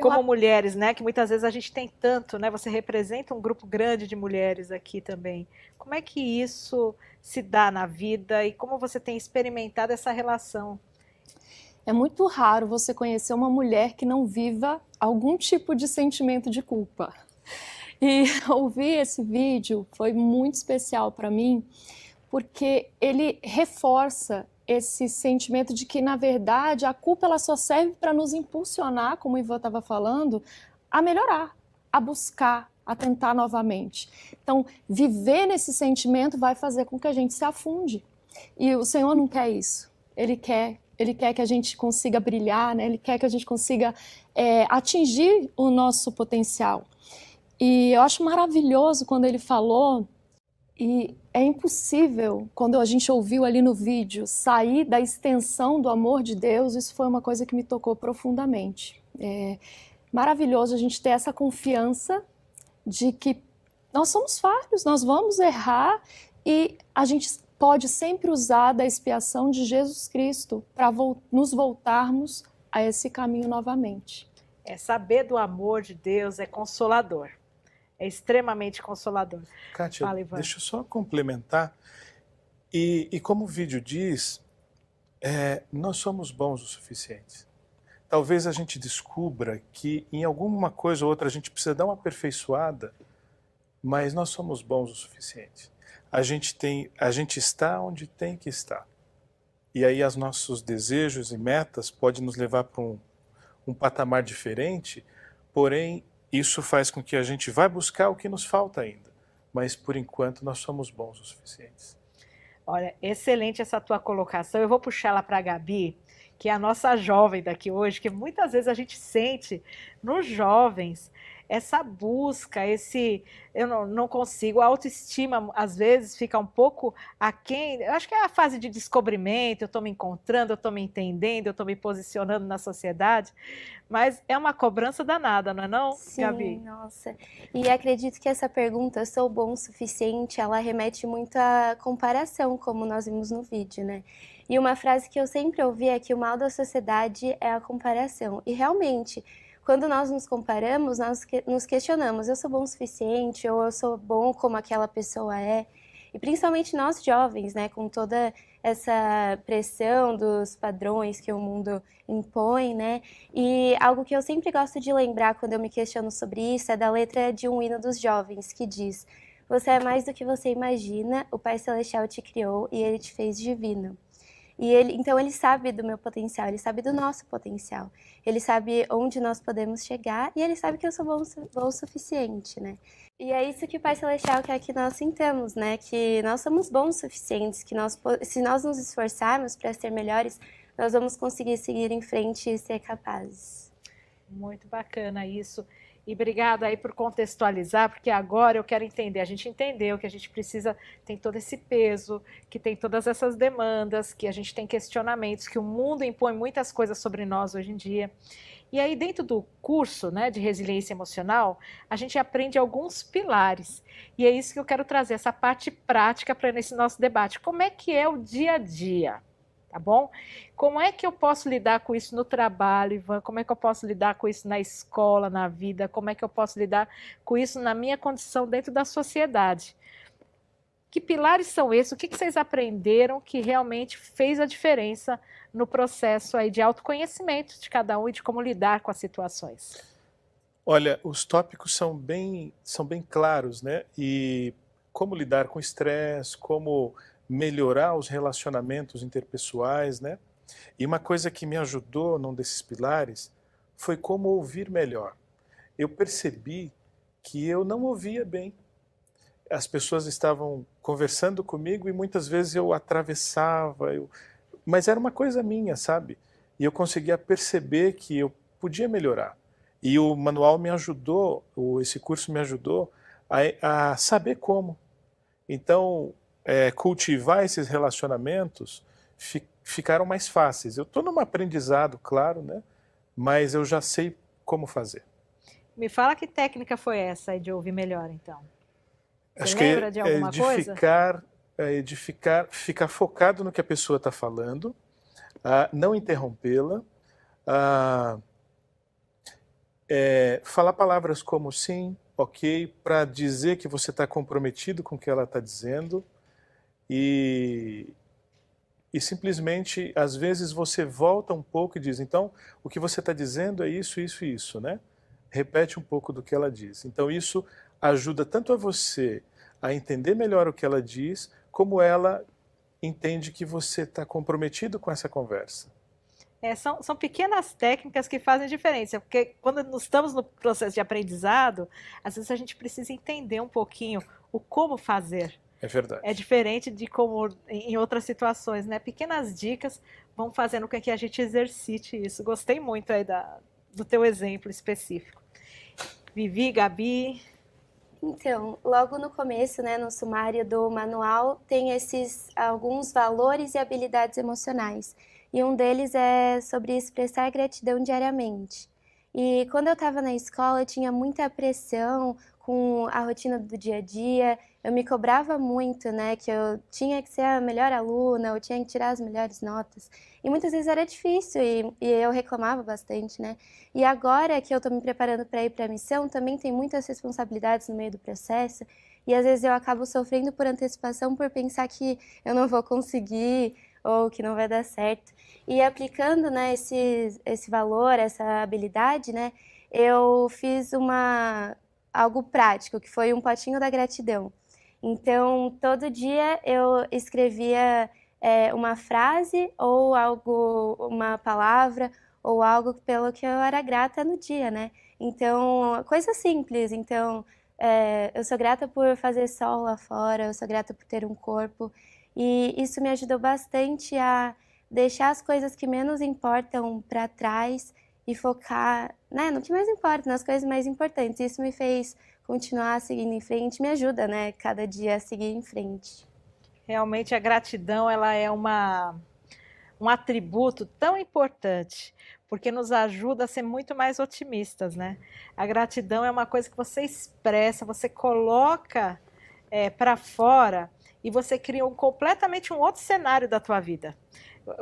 Como mulheres, né? Que muitas vezes a gente tem tanto, né? Você representa um grupo grande de mulheres aqui também. Como é que isso se dá na vida e como você tem experimentado essa relação? É muito raro você conhecer uma mulher que não viva algum tipo de sentimento de culpa. E ouvir esse vídeo foi muito especial para mim, porque ele reforça esse sentimento de que, na verdade, a culpa ela só serve para nos impulsionar, como o Ivan estava falando, a melhorar, a buscar, a tentar novamente. Então, viver nesse sentimento vai fazer com que a gente se afunde. E o Senhor não quer isso. Ele quer que a gente consiga brilhar, né? Ele quer que a gente consiga atingir o nosso potencial. E eu acho maravilhoso quando ele falou, e é impossível, quando a gente ouviu ali no vídeo, sair da extensão do amor de Deus. Isso foi uma coisa que me tocou profundamente. É maravilhoso a gente ter essa confiança de que nós somos falhos, nós vamos errar e a gente pode sempre usar da expiação de Jesus Cristo para nos voltarmos a esse caminho novamente. Saber do amor de Deus é consolador. É extremamente consolador. Kátia, Fala, Ivan. deixa eu só complementar. E como o vídeo diz, nós somos bons o suficiente. Talvez a gente descubra que em alguma coisa ou outra a gente precisa dar uma aperfeiçoada, mas nós somos bons o suficiente. A gente está onde tem que estar. E aí os nossos desejos e metas podem nos levar para um patamar diferente, porém isso faz com que a gente vá buscar o que nos falta ainda. Mas por enquanto nós somos bons o suficiente. Olha, excelente essa tua colocação. Eu vou puxar ela para a Gabi, que é a nossa jovem daqui hoje, que muitas vezes a gente sente nos jovens essa busca, eu não consigo, a autoestima às vezes fica um pouco aquém. Eu acho que é a fase de descobrimento, eu estou me encontrando, eu estou me entendendo, eu estou me posicionando na sociedade, mas é uma cobrança danada, não é não, Sim, Gabi? Nossa. E acredito que essa pergunta, sou bom o suficiente, ela remete muito à comparação, como nós vimos no vídeo, né? E uma frase que eu sempre ouvi é que o mal da sociedade é a comparação. E realmente, quando nós nos comparamos, nós nos questionamos, eu sou bom o suficiente, ou eu sou bom como aquela pessoa é. E principalmente nós jovens, né, com toda essa pressão dos padrões que o mundo impõe, né? E algo que eu sempre gosto de lembrar quando eu me questiono sobre isso é da letra de um hino dos jovens, que diz: você é mais do que você imagina, o Pai Celestial te criou e Ele te fez divino. E então ele sabe do meu potencial, ele sabe do nosso potencial. Ele sabe onde nós podemos chegar e ele sabe que eu sou bom o suficiente, né? E é isso que o Pai Celestial quer que nós sintamos, né? Que nós somos bons o suficientes, que se nós nos esforçarmos para ser melhores, nós vamos conseguir seguir em frente e ser capazes. Muito bacana isso. E obrigada aí por contextualizar, porque agora eu quero entender. A gente entendeu que a gente precisa, tem todo esse peso, que tem todas essas demandas, que a gente tem questionamentos, que o mundo impõe muitas coisas sobre nós hoje em dia. E aí dentro do curso, né, de resiliência emocional, a gente aprende alguns pilares. E é isso que eu quero trazer, essa parte prática para nesse nosso debate. Como é que é o dia a dia? Tá bom? Como é que eu posso lidar com isso no trabalho, Ivan? Como é que eu posso lidar com isso na escola, na vida? Como é que eu posso lidar com isso na minha condição dentro da sociedade? Que pilares são esses? O que vocês aprenderam que realmente fez a diferença no processo aí de autoconhecimento de cada um e de como lidar com as situações? Olha, os tópicos são bem claros, né? E como lidar com estresse, como melhorar os relacionamentos interpessoais, né? E uma coisa que me ajudou num desses pilares foi como ouvir melhor. Eu percebi que eu não ouvia bem. As pessoas estavam conversando comigo e muitas vezes eu atravessava, mas era uma coisa minha, sabe? E eu conseguia perceber que eu podia melhorar. E o manual me ajudou, esse curso me ajudou a saber como. Então, cultivar esses relacionamentos ficaram mais fáceis. Eu estou num aprendizado, claro, né? Mas eu já sei como fazer. Me fala que técnica foi essa aí de ouvir melhor, então. Você Acho lembra que de alguma coisa? Ficar focado no que a pessoa está falando, não interrompê-la, falar palavras como sim, ok, para dizer que você está comprometido com o que ela está dizendo. E simplesmente, às vezes, você volta um pouco e diz, então, o que você está dizendo é isso, isso e isso, né? Repete um pouco do que ela diz. Então, isso ajuda tanto a você a entender melhor o que ela diz, como ela entende que você está comprometido com essa conversa. São pequenas técnicas que fazem diferença, porque quando nós estamos no processo de aprendizado, às vezes a gente precisa entender um pouquinho o como fazer. É verdade. É diferente de como em outras situações, né? Pequenas dicas vão fazendo com que a gente exercite isso. Gostei muito aí do teu exemplo específico. Vivi, Gabi? Então, logo no começo, né, no sumário do manual, tem alguns valores e habilidades emocionais. E um deles é sobre expressar gratidão diariamente. E quando eu estava na escola, eu tinha muita pressão com a rotina do dia a dia. Eu me cobrava muito, né, que eu tinha que ser a melhor aluna, eu tinha que tirar as melhores notas. E muitas vezes era difícil e eu reclamava bastante, né? E agora que eu estou me preparando para ir para a missão, também tem muitas responsabilidades no meio do processo. E às vezes eu acabo sofrendo por antecipação por pensar que eu não vou conseguir ou que não vai dar certo. E aplicando, né, esse valor, essa habilidade, né, eu fiz algo prático, que foi um potinho da gratidão. Então, todo dia eu escrevia uma frase ou uma palavra ou algo pelo que eu era grata no dia, né? Então, coisa simples. Então, eu sou grata por fazer sol lá fora, eu sou grata por ter um corpo. E isso me ajudou bastante a deixar as coisas que menos importam para trás e focar, né, no que mais importa, nas coisas mais importantes. Isso me fez continuar seguindo em frente, me ajuda, né, cada dia a seguir em frente. Realmente a gratidão, ela é um atributo tão importante, porque nos ajuda a ser muito mais otimistas, né? A gratidão é uma coisa que você expressa, você coloca para fora e você cria completamente um outro cenário da tua vida.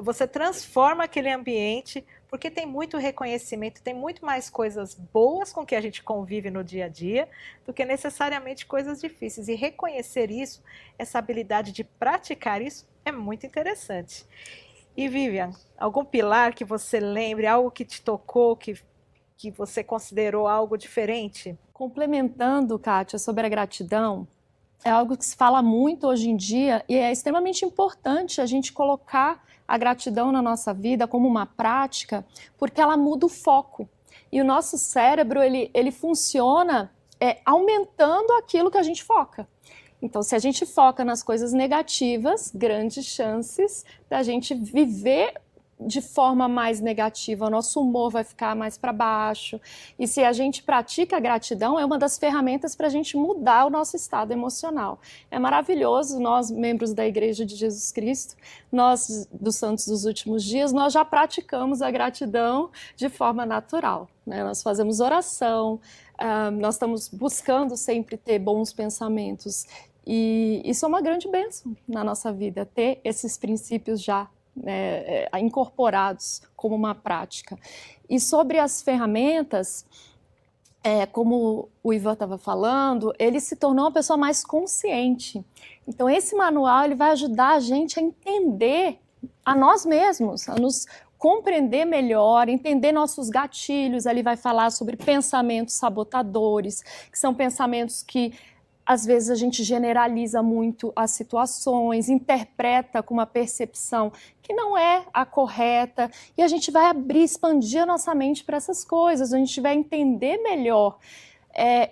Você transforma aquele ambiente, porque tem muito reconhecimento, tem muito mais coisas boas com que a gente convive no dia a dia, do que necessariamente coisas difíceis. E reconhecer isso, essa habilidade de praticar isso, é muito interessante. E Vivian, algum pilar que você lembre, algo que te tocou, que você considerou algo diferente? Complementando, Kátia, sobre a gratidão, é algo que se fala muito hoje em dia e é extremamente importante a gente colocar a gratidão na nossa vida como uma prática, porque ela muda o foco. E o nosso cérebro, ele funciona aumentando aquilo que a gente foca. Então, se a gente foca nas coisas negativas, grandes chances da gente viver de forma mais negativa, o nosso humor vai ficar mais para baixo. E se a gente pratica a gratidão, é uma das ferramentas para a gente mudar o nosso estado emocional. É maravilhoso, nós, membros da Igreja de Jesus Cristo, nós, dos Santos dos Últimos Dias, nós já praticamos a gratidão de forma natural, né? Nós fazemos oração, nós estamos buscando sempre ter bons pensamentos. E isso é uma grande bênção na nossa vida, ter esses princípios já incorporados como uma prática. E sobre as ferramentas, como o Ivan estava falando, ele se tornou uma pessoa mais consciente. Então esse manual ele vai ajudar a gente a entender a nós mesmos, a nos compreender melhor, entender nossos gatilhos. Ali vai falar sobre pensamentos sabotadores, que são pensamentos que às vezes a gente generaliza muito as situações, interpreta com uma percepção que não é a correta, e a gente vai expandir a nossa mente para essas coisas, a gente vai entender melhor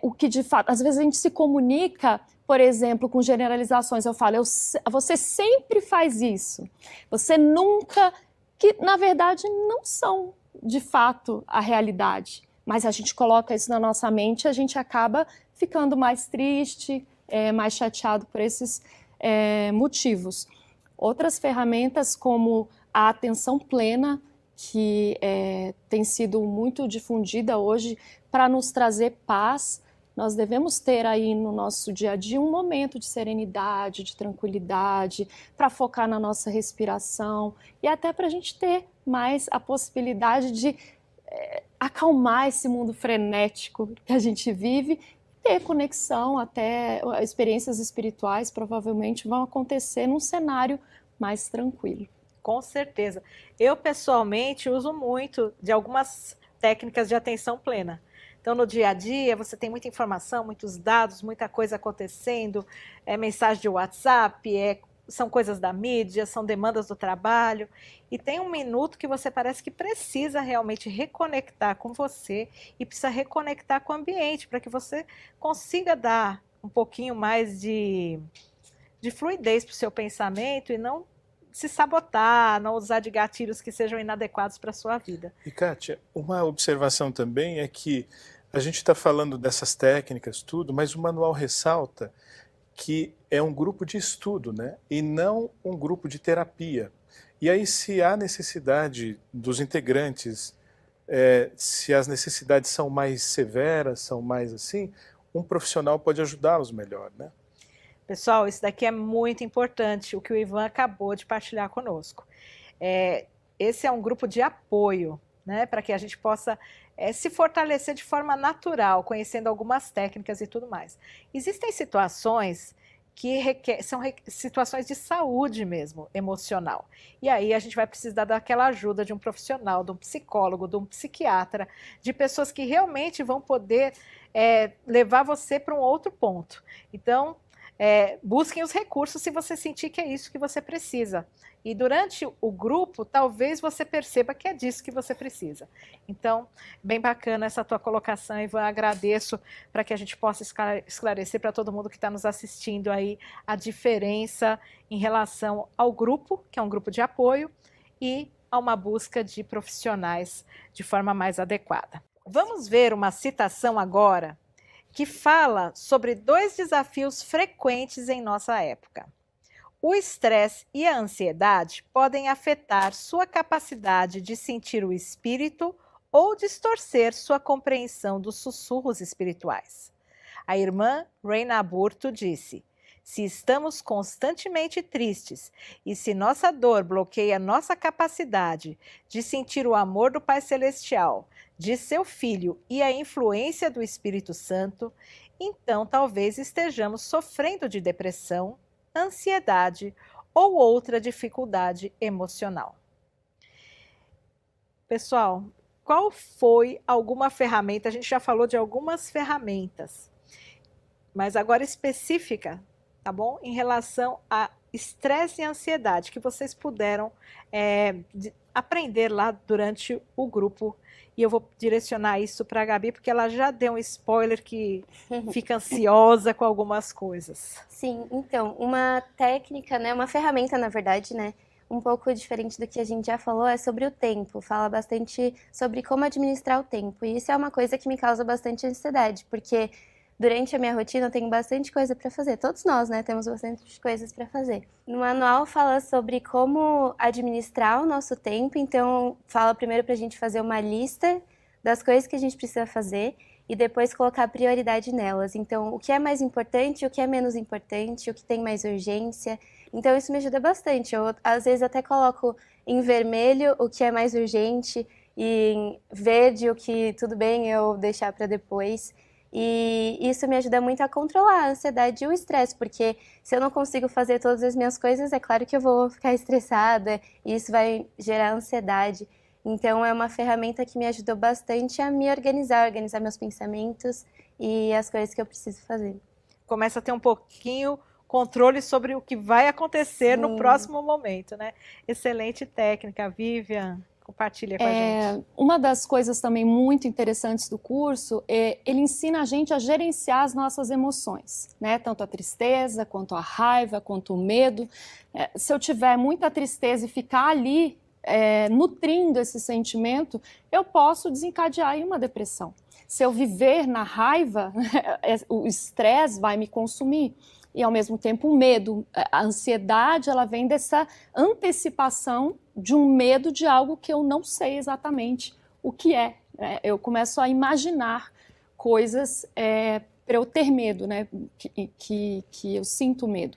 o que de fato... Às vezes a gente se comunica, por exemplo, com generalizações. Eu falo, você sempre faz isso, você nunca... Que na verdade não são de fato a realidade, mas a gente coloca isso na nossa mente e a gente acaba ficando mais triste, mais chateado por esses motivos. Outras ferramentas como a atenção plena, que tem sido muito difundida hoje para nos trazer paz. Nós devemos ter aí no nosso dia a dia um momento de serenidade, de tranquilidade, para focar na nossa respiração e até para a gente ter mais a possibilidade de acalmar esse mundo frenético que a gente vive, ter conexão, até experiências espirituais provavelmente vão acontecer num cenário mais tranquilo. Com certeza. Eu, pessoalmente, uso muito de algumas técnicas de atenção plena. Então, no dia a dia, você tem muita informação, muitos dados, muita coisa acontecendo, mensagem de WhatsApp, são coisas da mídia, são demandas do trabalho, e tem um minuto que você parece que precisa realmente reconectar com você e precisa reconectar com o ambiente, para que você consiga dar um pouquinho mais de fluidez para o seu pensamento e não se sabotar, não usar de gatilhos que sejam inadequados para a sua vida. E Kátia, uma observação também é que a gente está falando dessas técnicas, tudo, mas o manual ressalta que é um grupo de estudo, né? E não um grupo de terapia. E aí, se há necessidade dos integrantes, se as necessidades são mais severas, são mais assim, um profissional pode ajudá-los melhor, né? Pessoal, isso daqui é muito importante, o que o Ivan acabou de partilhar conosco. Esse é um grupo de apoio, né, para que a gente possa se fortalecer de forma natural, conhecendo algumas técnicas e tudo mais. Existem situações que são situações de saúde mesmo, emocional. E aí a gente vai precisar daquela ajuda de um profissional, de um psicólogo, de um psiquiatra, de pessoas que realmente vão poder levar você para um outro ponto. Então, busquem os recursos se você sentir que é isso que você precisa. E durante o grupo, talvez você perceba que é disso que você precisa. Então, bem bacana essa tua colocação, Ivan. Agradeço para que a gente possa esclarecer para todo mundo que está nos assistindo aí a diferença em relação ao grupo, que é um grupo de apoio, e a uma busca de profissionais de forma mais adequada. Vamos ver uma citação agora que fala sobre 2 desafios frequentes em nossa época. O estresse e a ansiedade podem afetar sua capacidade de sentir o espírito ou distorcer sua compreensão dos sussurros espirituais. A irmã Reina Aburto disse: se estamos constantemente tristes e se nossa dor bloqueia nossa capacidade de sentir o amor do Pai Celestial, de seu Filho e a influência do Espírito Santo, então talvez estejamos sofrendo de depressão, ansiedade ou outra dificuldade emocional. Pessoal, qual foi alguma ferramenta? A gente já falou de algumas ferramentas, mas agora específica, tá bom? Em relação a estresse e ansiedade, que vocês puderam aprender lá durante o grupo. E eu vou direcionar isso para a Gabi, porque ela já deu um spoiler que fica ansiosa com algumas coisas. Sim, então, uma técnica, né, uma ferramenta, na verdade, né, um pouco diferente do que a gente já falou, é sobre o tempo. Fala bastante sobre como administrar o tempo. E isso é uma coisa que me causa bastante ansiedade, porque durante a minha rotina eu tenho bastante coisa para fazer. Todos nós, né, temos bastante coisas para fazer. No manual fala sobre como administrar o nosso tempo, então fala primeiro para a gente fazer uma lista das coisas que a gente precisa fazer e depois colocar prioridade nelas. Então, o que é mais importante, o que é menos importante, o que tem mais urgência. Então, isso me ajuda bastante. Eu, às vezes, até coloco em vermelho o que é mais urgente e em verde o que tudo bem eu deixar para depois. E isso me ajuda muito a controlar a ansiedade e o estresse, porque se eu não consigo fazer todas as minhas coisas, é claro que eu vou ficar estressada e isso vai gerar ansiedade. Então é uma ferramenta que me ajudou bastante a me organizar meus pensamentos e as coisas que eu preciso fazer. Começa a ter um pouquinho controle sobre o que vai acontecer no próximo momento, né? Excelente técnica, Vivian. Compartilha com a gente. Uma das coisas também muito interessantes do curso ele ensina a gente a gerenciar as nossas emoções, né? Tanto a tristeza, quanto a raiva, quanto o medo. Se eu tiver muita tristeza e ficar ali nutrindo esse sentimento, eu posso desencadear em uma depressão. Se eu viver na raiva, o estresse vai me consumir. E, ao mesmo tempo, o medo, a ansiedade, ela vem dessa antecipação de um medo de algo que eu não sei exatamente o que é. Né? Eu começo a imaginar coisas para eu ter medo, né? que eu sinto medo.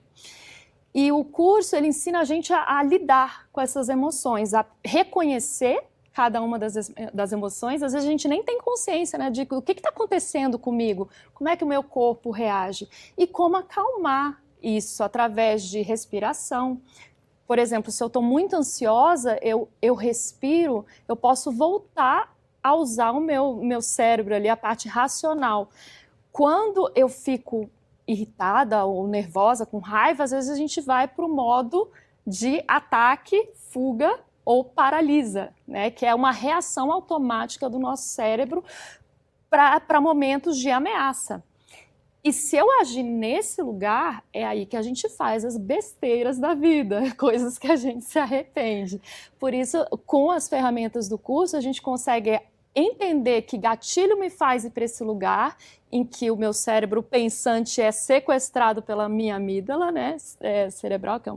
E o curso, ele ensina a gente a lidar com essas emoções, a reconhecer cada uma das emoções. Às vezes a gente nem tem consciência, né, de o que está acontecendo comigo, como é que o meu corpo reage e como acalmar isso através de respiração. Por exemplo, se eu estou muito ansiosa, eu respiro, eu posso voltar a usar o meu cérebro ali, a parte racional. Quando eu fico irritada ou nervosa, com raiva, às vezes a gente vai para o modo de ataque, fuga, ou paralisa, né? Que é uma reação automática do nosso cérebro para momentos de ameaça. E se eu agir nesse lugar, é aí que a gente faz as besteiras da vida, coisas que a gente se arrepende. Por isso, com as ferramentas do curso, a gente consegue entender que gatilho me faz ir para esse lugar em que o meu cérebro pensante é sequestrado pela minha amígdala, né? Cerebral, que é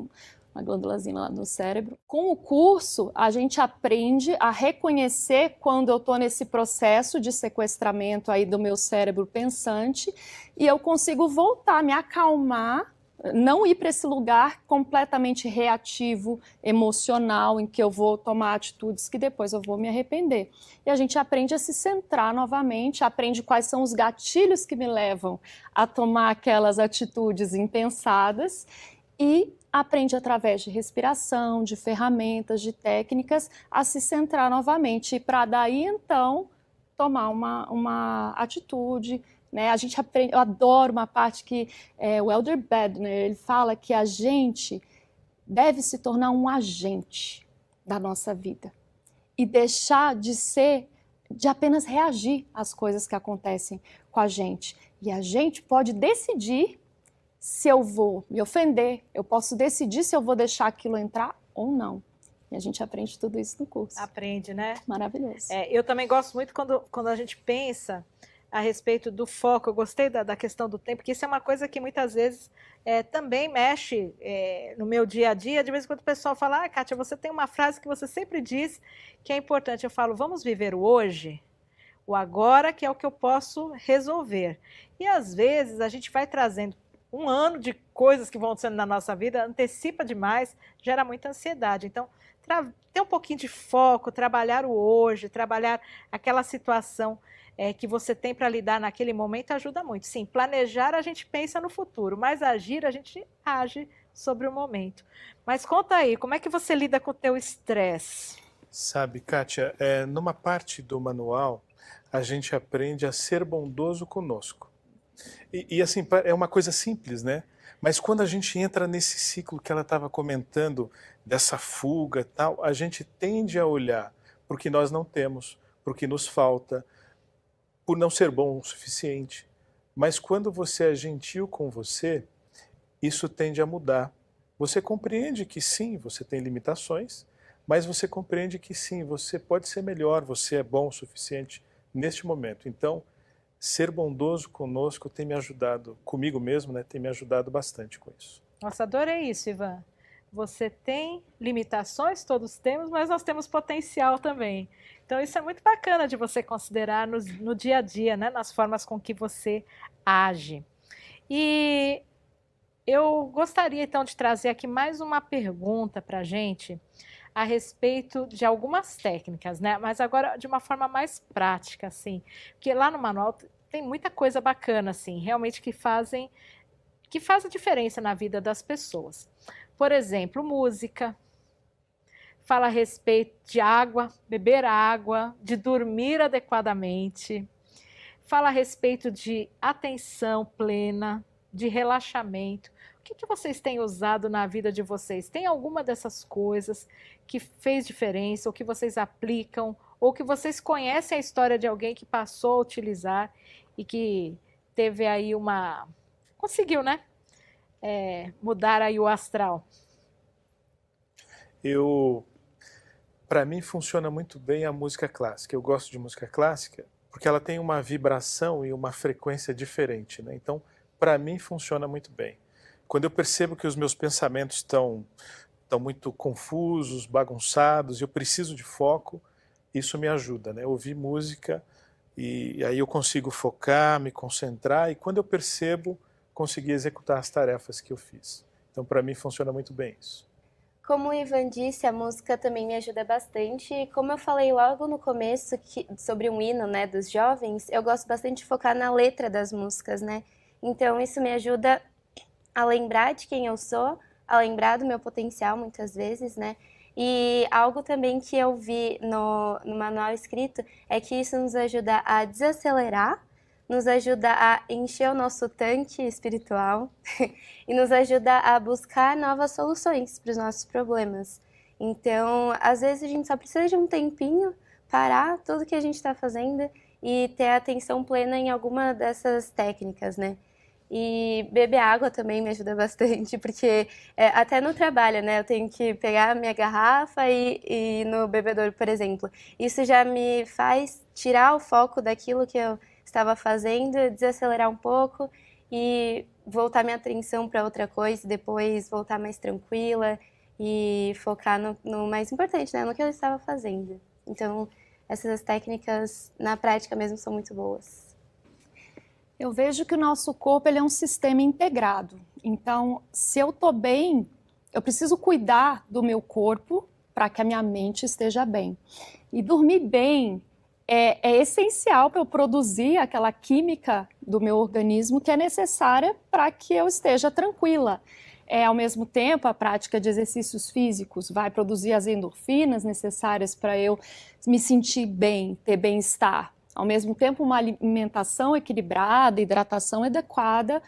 uma glândulazinha lá no cérebro. Com o curso, a gente aprende a reconhecer quando eu estou nesse processo de sequestramento aí do meu cérebro pensante e eu consigo voltar, me acalmar, não ir para esse lugar completamente reativo, emocional, em que eu vou tomar atitudes que depois eu vou me arrepender. E a gente aprende a se centrar novamente, aprende quais são os gatilhos que me levam a tomar aquelas atitudes impensadas e aprende através de respiração, de ferramentas, de técnicas, a se centrar novamente e para daí então tomar uma atitude, né? A gente aprende, eu adoro uma parte que o Elder Bedner, ele fala que a gente deve se tornar um agente da nossa vida e deixar de apenas reagir às coisas que acontecem com a gente. E a gente pode decidir se eu vou me ofender, eu posso decidir se eu vou deixar aquilo entrar ou não. E a gente aprende tudo isso no curso. Aprende, né? Maravilhoso. Eu também gosto muito quando a gente pensa a respeito do foco. Eu gostei da questão do tempo, porque isso é uma coisa que muitas vezes também mexe no meu dia a dia. De vez em quando o pessoal fala, Kátia, você tem uma frase que você sempre diz que é importante. Eu falo, vamos viver o hoje? O agora, que é o que eu posso resolver. E às vezes a gente vai trazendo um ano de coisas que vão acontecendo na nossa vida, antecipa demais, gera muita ansiedade. Então, ter um pouquinho de foco, trabalhar o hoje, trabalhar aquela situação que você tem para lidar naquele momento ajuda muito. Sim, planejar a gente pensa no futuro, mas agir a gente age sobre o momento. Mas conta aí, como é que você lida com o teu estresse? Sabe, Kátia, numa parte do manual, a gente aprende a ser bondoso conosco. E assim, é uma coisa simples, né? Mas quando a gente entra nesse ciclo que ela estava comentando, dessa fuga e tal, a gente tende a olhar para o que nós não temos, para o que nos falta, por não ser bom o suficiente. Mas quando você é gentil com você, isso tende a mudar. Você compreende que sim, você tem limitações, mas você compreende que sim, você pode ser melhor, você é bom o suficiente neste momento. Então, ser bondoso conosco tem me ajudado, comigo mesmo, né, tem me ajudado bastante com isso. Nossa, adorei isso, Ivan. Você tem limitações, todos temos, mas nós temos potencial também. Então isso é muito bacana de você considerar no dia a dia, né, nas formas com que você age. E eu gostaria então de trazer aqui mais uma pergunta para a gente a respeito de algumas técnicas, né? Mas agora de uma forma mais prática, assim, porque lá no manual tem muita coisa bacana, assim, realmente que faz a diferença na vida das pessoas. Por exemplo, música, fala a respeito de água, beber água, de dormir adequadamente, fala a respeito de atenção plena, de relaxamento. O que vocês têm usado na vida de vocês? Tem alguma dessas coisas que fez diferença, ou que vocês aplicam, ou que vocês conhecem a história de alguém que passou a utilizar e que teve aí conseguiu, né? Mudar aí o astral? Para mim funciona muito bem a música clássica. Eu gosto de música clássica porque ela tem uma vibração e uma frequência diferente, né? Então, para mim funciona muito bem. Quando eu percebo que os meus pensamentos estão muito confusos, bagunçados, eu preciso de foco, isso me ajuda, né? Ouvir música e aí eu consigo focar, me concentrar e quando eu percebo, conseguir executar as tarefas que eu fiz. Então, para mim, funciona muito bem isso. Como o Ivan disse, a música também me ajuda bastante. E como eu falei logo no começo sobre um hino, né, dos jovens, eu gosto bastante de focar na letra das músicas, né? Então, isso me ajuda a lembrar de quem eu sou, a lembrar do meu potencial, muitas vezes, né? E algo também que eu vi no manual escrito é que isso nos ajuda a desacelerar, nos ajuda a encher o nosso tanque espiritual e nos ajuda a buscar novas soluções para os nossos problemas. Então, às vezes a gente só precisa de um tempinho, parar tudo que a gente está fazendo e ter atenção plena em alguma dessas técnicas, né? E beber água também me ajuda bastante, porque até no trabalho, né, eu tenho que pegar a minha garrafa e ir no bebedouro, por exemplo. Isso já me faz tirar o foco daquilo que eu estava fazendo, desacelerar um pouco e voltar minha atenção para outra coisa, depois voltar mais tranquila e focar no mais importante, né? No que eu estava fazendo. Então, essas técnicas, na prática mesmo, são muito boas. Eu vejo que o nosso corpo ele é um sistema integrado. Então, se eu estou bem, eu preciso cuidar do meu corpo para que a minha mente esteja bem. E dormir bem é essencial para eu produzir aquela química do meu organismo que é necessária para que eu esteja tranquila. Ao mesmo tempo, a prática de exercícios físicos vai produzir as endorfinas necessárias para eu me sentir bem, ter bem-estar. Ao mesmo tempo, uma alimentação equilibrada, hidratação adequada,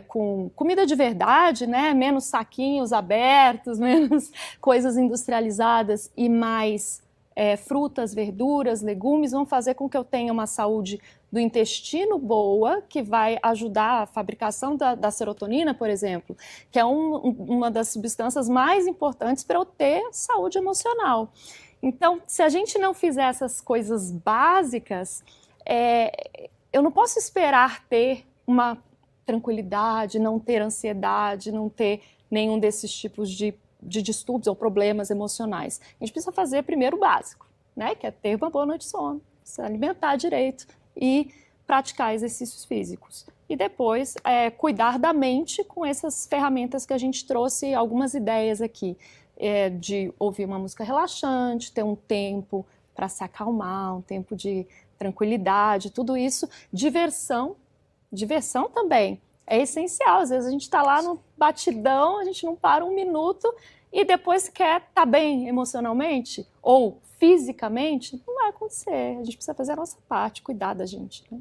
com comida de verdade, né? Menos saquinhos abertos, menos coisas industrializadas e mais frutas, verduras, legumes, vão fazer com que eu tenha uma saúde do intestino boa, que vai ajudar a fabricação da serotonina, por exemplo, que é uma das substâncias mais importantes para eu ter saúde emocional. Então, se a gente não fizer essas coisas básicas, eu não posso esperar ter uma tranquilidade, não ter ansiedade, não ter nenhum desses tipos de distúrbios ou problemas emocionais. A gente precisa fazer primeiro o básico, né? Que é ter uma boa noite de sono, se alimentar direito e praticar exercícios físicos. E depois, cuidar da mente com essas ferramentas que a gente trouxe, algumas ideias aqui, de ouvir uma música relaxante, ter um tempo para se acalmar, um tempo de tranquilidade, tudo isso. Diversão também é essencial. Às vezes a gente está lá no batidão, a gente não para um minuto e depois quer estar bem emocionalmente ou fisicamente, não vai acontecer. A gente precisa fazer a nossa parte, cuidar da gente, né?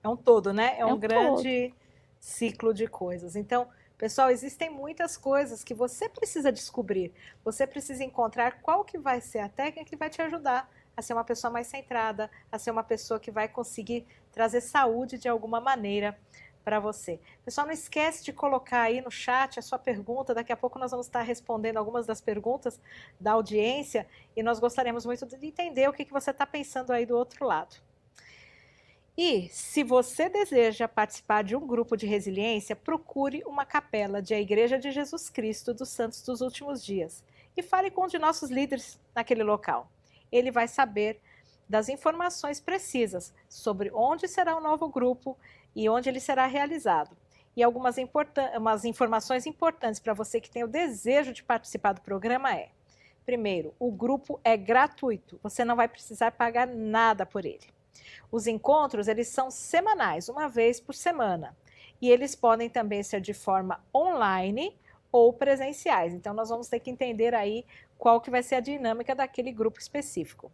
É um todo, né? É um grande todo. ciclo de coisas. Então, pessoal, existem muitas coisas que você precisa descobrir. Você precisa encontrar qual que vai ser a técnica que vai te ajudar a ser uma pessoa mais centrada, a ser uma pessoa que vai conseguir trazer saúde de alguma maneira para você. Pessoal, não esquece de colocar aí no chat a sua pergunta. Daqui a pouco nós vamos estar respondendo algumas das perguntas da audiência e nós gostaríamos muito de entender o que você está pensando aí do outro lado. E se você deseja participar de um grupo de resiliência, procure uma capela de A Igreja de Jesus Cristo dos Santos dos Últimos Dias e fale com um de nossos líderes naquele local. Ele vai saber das informações precisas sobre onde será o novo grupo e onde ele será realizado. E algumas informações importantes para você que tem o desejo de participar do programa primeiro, o grupo é gratuito, você não vai precisar pagar nada por ele. Os encontros, eles são semanais, uma vez por semana. E eles podem também ser de forma online ou presenciais. Então, nós vamos ter que entender aí qual que vai ser a dinâmica daquele grupo específico.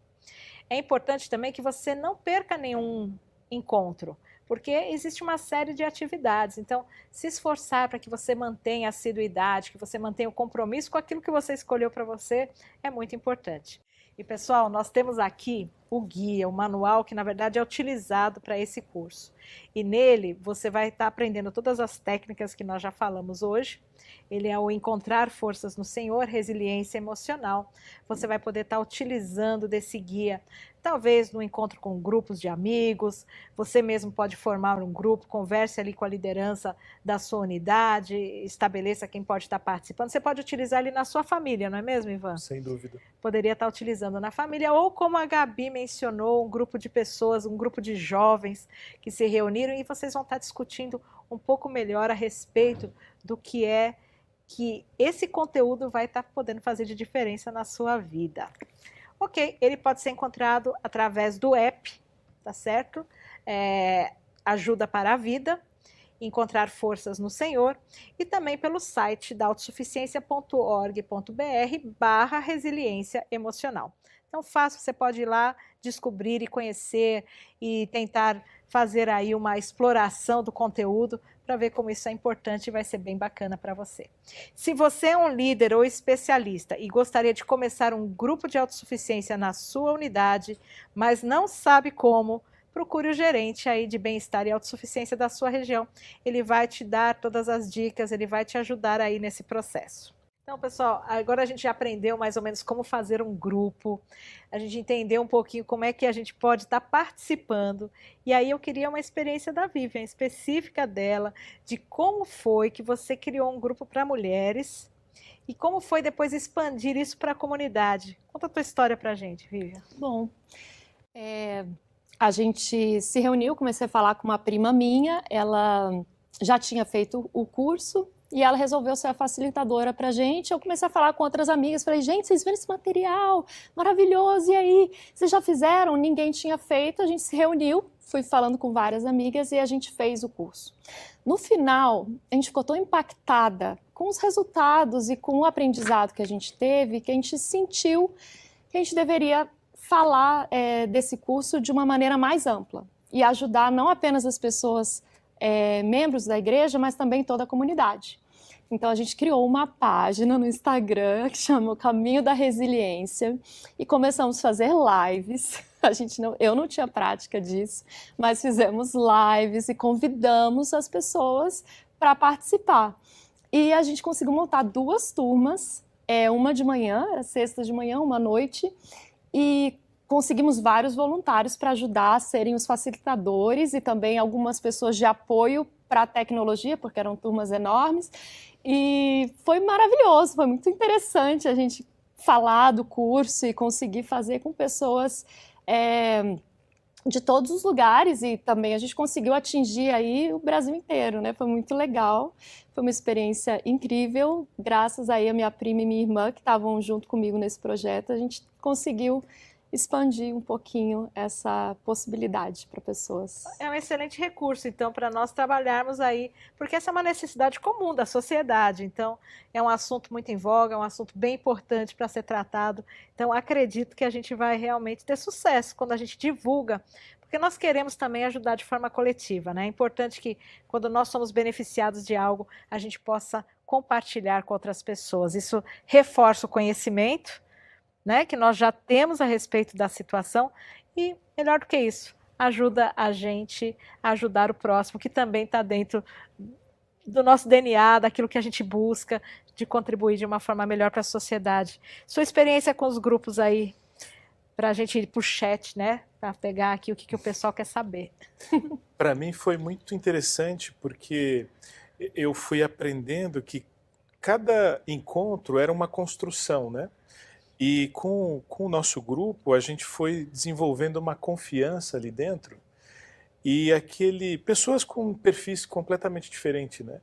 É importante também que você não perca nenhum encontro, porque existe uma série de atividades. Então, se esforçar para que você mantenha a assiduidade, que você mantenha o compromisso com aquilo que você escolheu para você, é muito importante. E, pessoal, nós temos aqui o guia, o manual, que na verdade é utilizado para esse curso. E nele você vai estar aprendendo todas as técnicas que nós já falamos hoje. Ele é o Encontrar Forças no Senhor, Resiliência Emocional. Você vai poder estar utilizando desse guia, talvez no encontro com grupos de amigos, você mesmo pode formar um grupo, converse ali com a liderança da sua unidade, estabeleça quem pode estar participando. Você pode utilizar ele na sua família, não é mesmo, Ivan? Sem dúvida. Poderia estar utilizando na família, ou como a Gabi mencionou, um grupo de pessoas, um grupo de jovens que se reuniram e vocês vão estar discutindo um pouco melhor a respeito do que esse conteúdo vai estar podendo fazer de diferença na sua vida. Ok, ele pode ser encontrado através do app, tá certo? Ajuda para a Vida, Encontrar Forças no Senhor, e também pelo site da autossuficiência.org.br/resiliência emocional. Então, fácil, você pode ir lá, descobrir e conhecer e tentar fazer aí uma exploração do conteúdo para ver como isso é importante e vai ser bem bacana para você. Se você é um líder ou especialista e gostaria de começar um grupo de autossuficiência na sua unidade, mas não sabe como, procure o gerente aí de bem-estar e autossuficiência da sua região. Ele vai te dar todas as dicas, ele vai te ajudar aí nesse processo. Então, pessoal, agora a gente já aprendeu mais ou menos como fazer um grupo, a gente entendeu um pouquinho como é que a gente pode estar participando, e aí eu queria uma experiência da Vivian, específica dela, de como foi que você criou um grupo para mulheres, E como foi depois expandir isso para a comunidade? Conta a tua história para a gente, Vivian. Bom, a gente se reuniu, comecei a falar com uma prima minha, ela já tinha feito o curso e ela resolveu ser a facilitadora para a gente. Eu comecei a falar com outras amigas, falei, gente, vocês viram esse material maravilhoso, e aí, vocês já fizeram? Ninguém tinha feito, a gente se reuniu, fui falando com várias amigas e a gente fez o curso. No final, a gente ficou tão impactada com os resultados e com o aprendizado que a gente teve, que a gente sentiu que a gente deveria falar desse curso de uma maneira mais ampla e ajudar não apenas as pessoas membros da igreja, mas também toda a comunidade. Então a gente criou uma página no Instagram que chama O Caminho da Resiliência e começamos a fazer lives. Eu não tinha prática disso, mas fizemos lives e convidamos as pessoas para participar. E a gente conseguiu montar 2 turmas, uma de manhã, era sexta de manhã, uma à noite, e conseguimos vários voluntários para ajudar a serem os facilitadores e também algumas pessoas de apoio para a tecnologia, porque eram turmas enormes. E foi maravilhoso, foi muito interessante a gente falar do curso e conseguir fazer com pessoas de todos os lugares, e também a gente conseguiu atingir aí o Brasil inteiro, né? Foi muito legal, foi uma experiência incrível, graças aí a minha prima e minha irmã que estavam junto comigo nesse projeto, a gente conseguiu expandir um pouquinho essa possibilidade para pessoas. É um excelente recurso, então, para nós trabalharmos aí, porque essa é uma necessidade comum da sociedade, então é um assunto muito em voga, é um assunto bem importante para ser tratado, então acredito que a gente vai realmente ter sucesso quando a gente divulga, porque nós queremos também ajudar de forma coletiva, né? É importante que quando nós somos beneficiados de algo, a gente possa compartilhar com outras pessoas, isso reforça o conhecimento, né, que nós já temos a respeito da situação e, melhor do que isso, ajuda a gente a ajudar o próximo, que também está dentro do nosso DNA, daquilo que a gente busca, de contribuir de uma forma melhor para a sociedade. Sua experiência com os grupos aí, para a gente ir para o chat, né, para pegar aqui o que o pessoal quer saber. Para mim foi muito interessante, porque eu fui aprendendo que cada encontro era uma construção, né? E com o nosso grupo, a gente foi desenvolvendo uma confiança ali dentro, e pessoas com perfis completamente diferentes, né?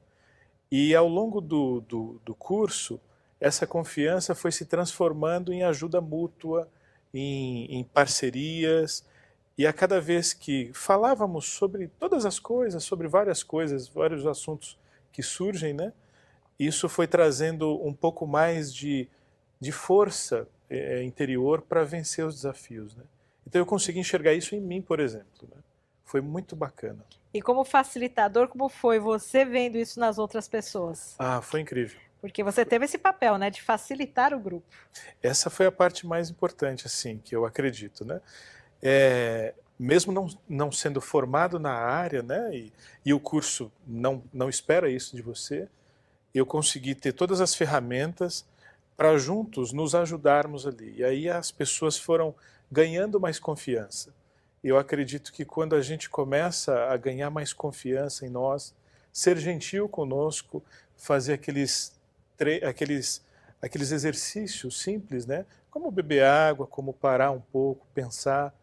E ao longo do curso, essa confiança foi se transformando em ajuda mútua, em parcerias, e a cada vez que falávamos sobre todas as coisas, sobre várias coisas, vários assuntos que surgem, né? Isso foi trazendo um pouco mais de força interior para vencer os desafios, né? Então eu consegui enxergar isso em mim, por exemplo, né? Foi muito bacana. E como facilitador, como foi você vendo isso nas outras pessoas? Ah, foi incrível. Porque você teve esse papel, né, de facilitar o grupo. Essa foi a parte mais importante, assim, que eu acredito, né? Mesmo não sendo formado na área, né, e o curso não espera isso de você, eu consegui ter todas as ferramentas para juntos nos ajudarmos ali. E aí as pessoas foram ganhando mais confiança. Eu acredito que quando a gente começa a ganhar mais confiança em nós, ser gentil conosco, fazer aqueles exercícios simples, né? Como beber água, como parar um pouco, pensar.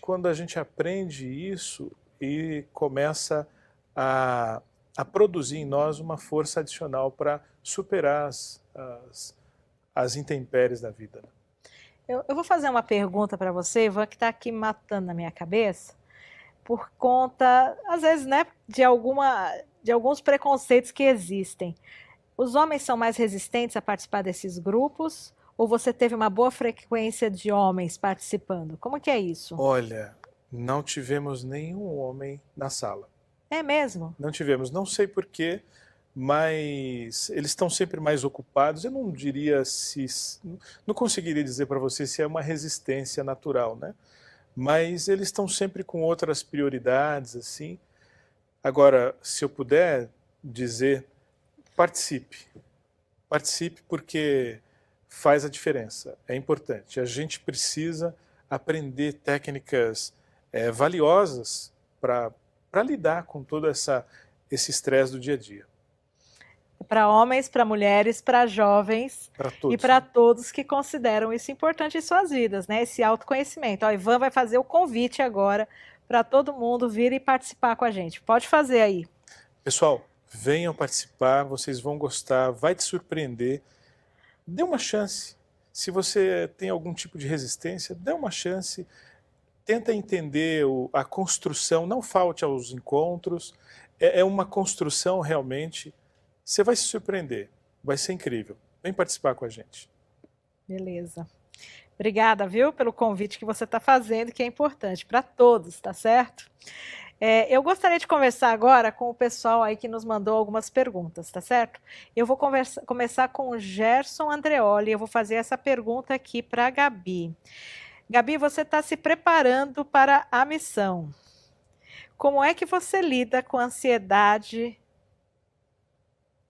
Quando a gente aprende isso e começa a produzir em nós uma força adicional para superar as intempéries da vida. Eu vou fazer uma pergunta para você, Ivan, que está aqui matando na minha cabeça, por conta, às vezes, né, de alguns preconceitos que existem. Os homens são mais resistentes a participar desses grupos, ou você teve uma boa frequência de homens participando? Como que é isso? Olha, não tivemos nenhum homem na sala. É mesmo? Não tivemos, não sei porquê, mas eles estão sempre mais ocupados. Eu não conseguiria dizer para você se é uma resistência natural, né? Mas eles estão sempre com outras prioridades, assim. Agora, se eu puder dizer, participe porque faz a diferença, é importante. A gente precisa aprender técnicas valiosas para lidar com todo esse estresse do dia a dia. Para homens, para mulheres, para jovens e para todos que consideram isso importante em suas vidas, né? Esse autoconhecimento. Ó, Ivan vai fazer o convite agora para todo mundo vir e participar com a gente. Pode fazer aí. Pessoal, venham participar, vocês vão gostar, vai te surpreender. Dê uma chance. Se você tem algum tipo de resistência, dê uma chance. Tenta entender a construção, não falte aos encontros. É uma construção realmente. Você vai se surpreender, vai ser incrível. Vem participar com a gente. Beleza. Obrigada, viu, pelo convite que você está fazendo, que é importante para todos, tá certo? Eu gostaria de conversar agora com o pessoal aí que nos mandou algumas perguntas, tá certo? Eu vou começar com o Gerson Andreoli, eu vou fazer essa pergunta aqui para a Gabi. Gabi, você está se preparando para a missão. Como é que você lida com a ansiedade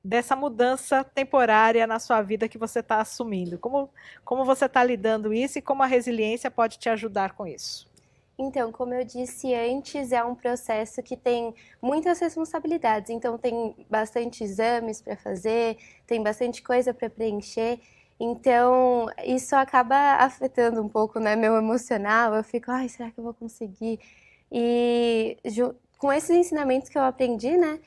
dessa mudança temporária na sua vida que você está assumindo? Como você está lidando isso e como a resiliência pode te ajudar com isso? Então, como eu disse antes, é um processo que tem muitas responsabilidades. Então, tem bastante exames para fazer, tem bastante coisa para preencher. Então, isso acaba afetando um pouco, né, meu emocional. Eu fico, ai, será que eu vou conseguir? E com esses ensinamentos que eu aprendi, né,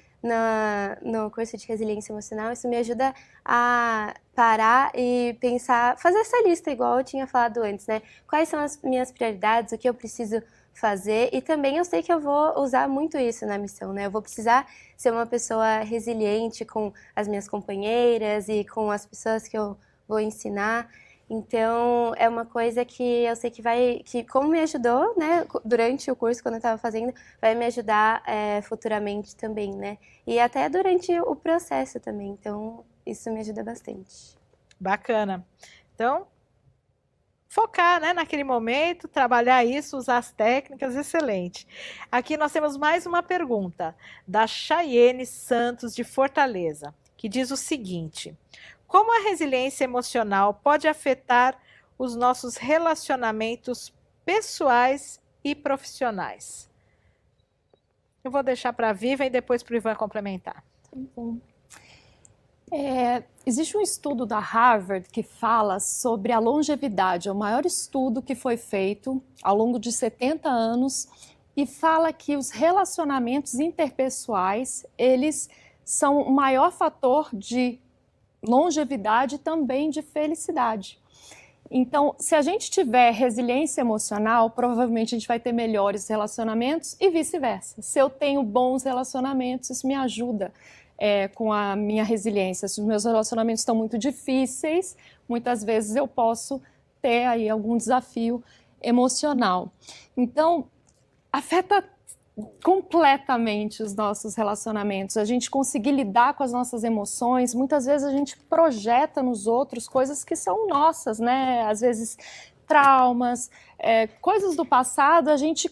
no curso de resiliência emocional, isso me ajuda a parar e pensar, fazer essa lista, igual eu tinha falado antes, né? Quais são as minhas prioridades, o que eu preciso fazer, e também eu sei que eu vou usar muito isso na missão, né? Eu vou precisar ser uma pessoa resiliente com as minhas companheiras e com as pessoas que eu vou ensinar. Então, é uma coisa que eu sei que como me ajudou, né, durante o curso, quando eu estava fazendo, vai me ajudar futuramente também, né? E até durante o processo também. Então, isso me ajuda bastante. Bacana. Então, focar, né, naquele momento, trabalhar isso, usar as técnicas, excelente. Aqui nós temos mais uma pergunta, da Chayene Santos, de Fortaleza, que diz o seguinte: como a resiliência emocional pode afetar os nossos relacionamentos pessoais e profissionais? Eu vou deixar para a Viva e depois para o Ivan complementar. Tá bom. Existe um estudo da Harvard que fala sobre a longevidade, é o maior estudo que foi feito ao longo de 70 anos e fala que os relacionamentos interpessoais, eles são o maior fator de longevidade e também de felicidade. Então, se a gente tiver resiliência emocional, provavelmente a gente vai ter melhores relacionamentos e vice-versa. Se eu tenho bons relacionamentos, isso me ajuda com a minha resiliência. Se os meus relacionamentos estão muito difíceis, muitas vezes eu posso ter aí algum desafio emocional. Então, afeta completamente os nossos relacionamentos, a gente conseguir lidar com as nossas emoções. Muitas vezes a gente projeta nos outros coisas que são nossas, né? Às vezes traumas, coisas do passado, a gente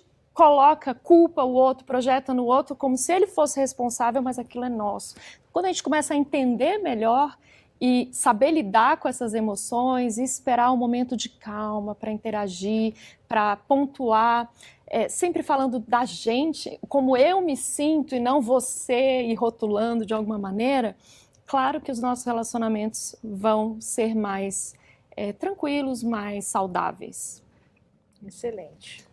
culpa o outro, projeta no outro como se ele fosse responsável, mas aquilo é nosso. Quando a gente começa a entender melhor e saber lidar com essas emoções e esperar um momento de calma para interagir, para pontuar, sempre falando da gente, como eu me sinto e não você, e rotulando de alguma maneira, claro que os nossos relacionamentos vão ser mais tranquilos, mais saudáveis. Excelente.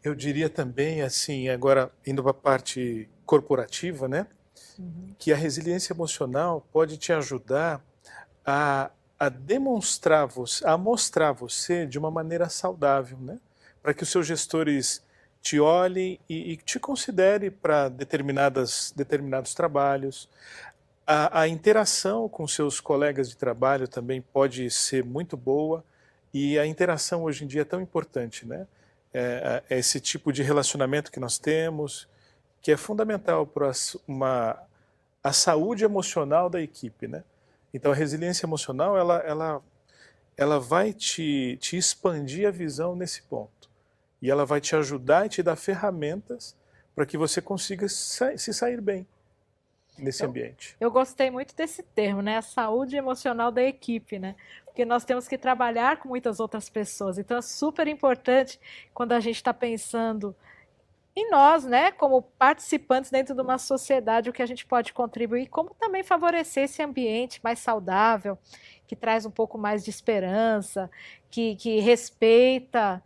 Eu diria também, assim, agora indo para a parte corporativa, né? Que a resiliência emocional pode te ajudar a mostrar você de uma maneira saudável, né? Para que os seus gestores te olhem e te considere para determinados trabalhos. A interação com seus colegas de trabalho também pode ser muito boa, e a interação hoje em dia é tão importante, né? Esse tipo de relacionamento que nós temos, que é fundamental para a saúde emocional da equipe, né? Então a resiliência emocional ela vai te expandir a visão nesse ponto. E ela vai te ajudar e te dar ferramentas para que você consiga se sair bem nesse ambiente. Eu gostei muito desse termo, né? A saúde emocional da equipe, né? Porque nós temos que trabalhar com muitas outras pessoas. Então é super importante quando a gente está pensando em nós, né, como participantes dentro de uma sociedade, o que a gente pode contribuir, como também favorecer esse ambiente mais saudável, que traz um pouco mais de esperança, que respeita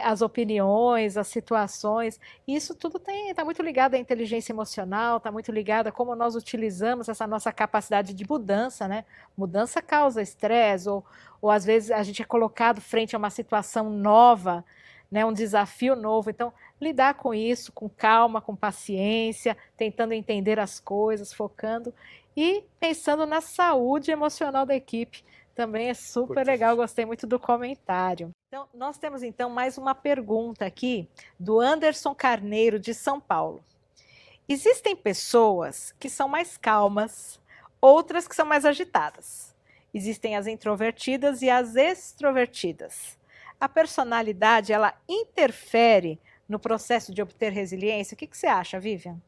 as opiniões, as situações. Isso tudo está muito ligado à inteligência emocional, está muito ligado a como nós utilizamos essa nossa capacidade de mudança, né? Mudança causa estresse, ou às vezes a gente é colocado frente a uma situação nova, né? Um desafio novo. Então, lidar com isso com calma, com paciência, tentando entender as coisas, focando e pensando na saúde emocional da equipe. Também é super legal, gostei muito do comentário. Então, nós temos então mais uma pergunta aqui do Anderson Carneiro, de São Paulo. Existem pessoas que são mais calmas, outras que são mais agitadas. Existem as introvertidas e as extrovertidas. A personalidade, ela interfere no processo de obter resiliência? O que você acha, Vivian?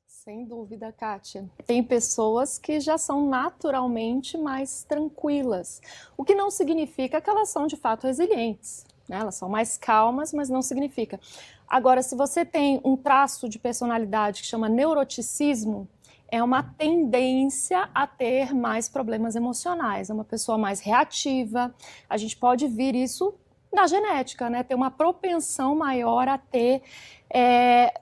Sem dúvida, Kátia. Tem pessoas que já são naturalmente mais tranquilas, o que não significa que elas são de fato resilientes, né? Elas são mais calmas, mas não significa. Agora, se você tem um traço de personalidade que chama neuroticismo, é uma tendência a ter mais problemas emocionais, é uma pessoa mais reativa. A gente pode vir isso na genética, né? Ter uma propensão maior a ter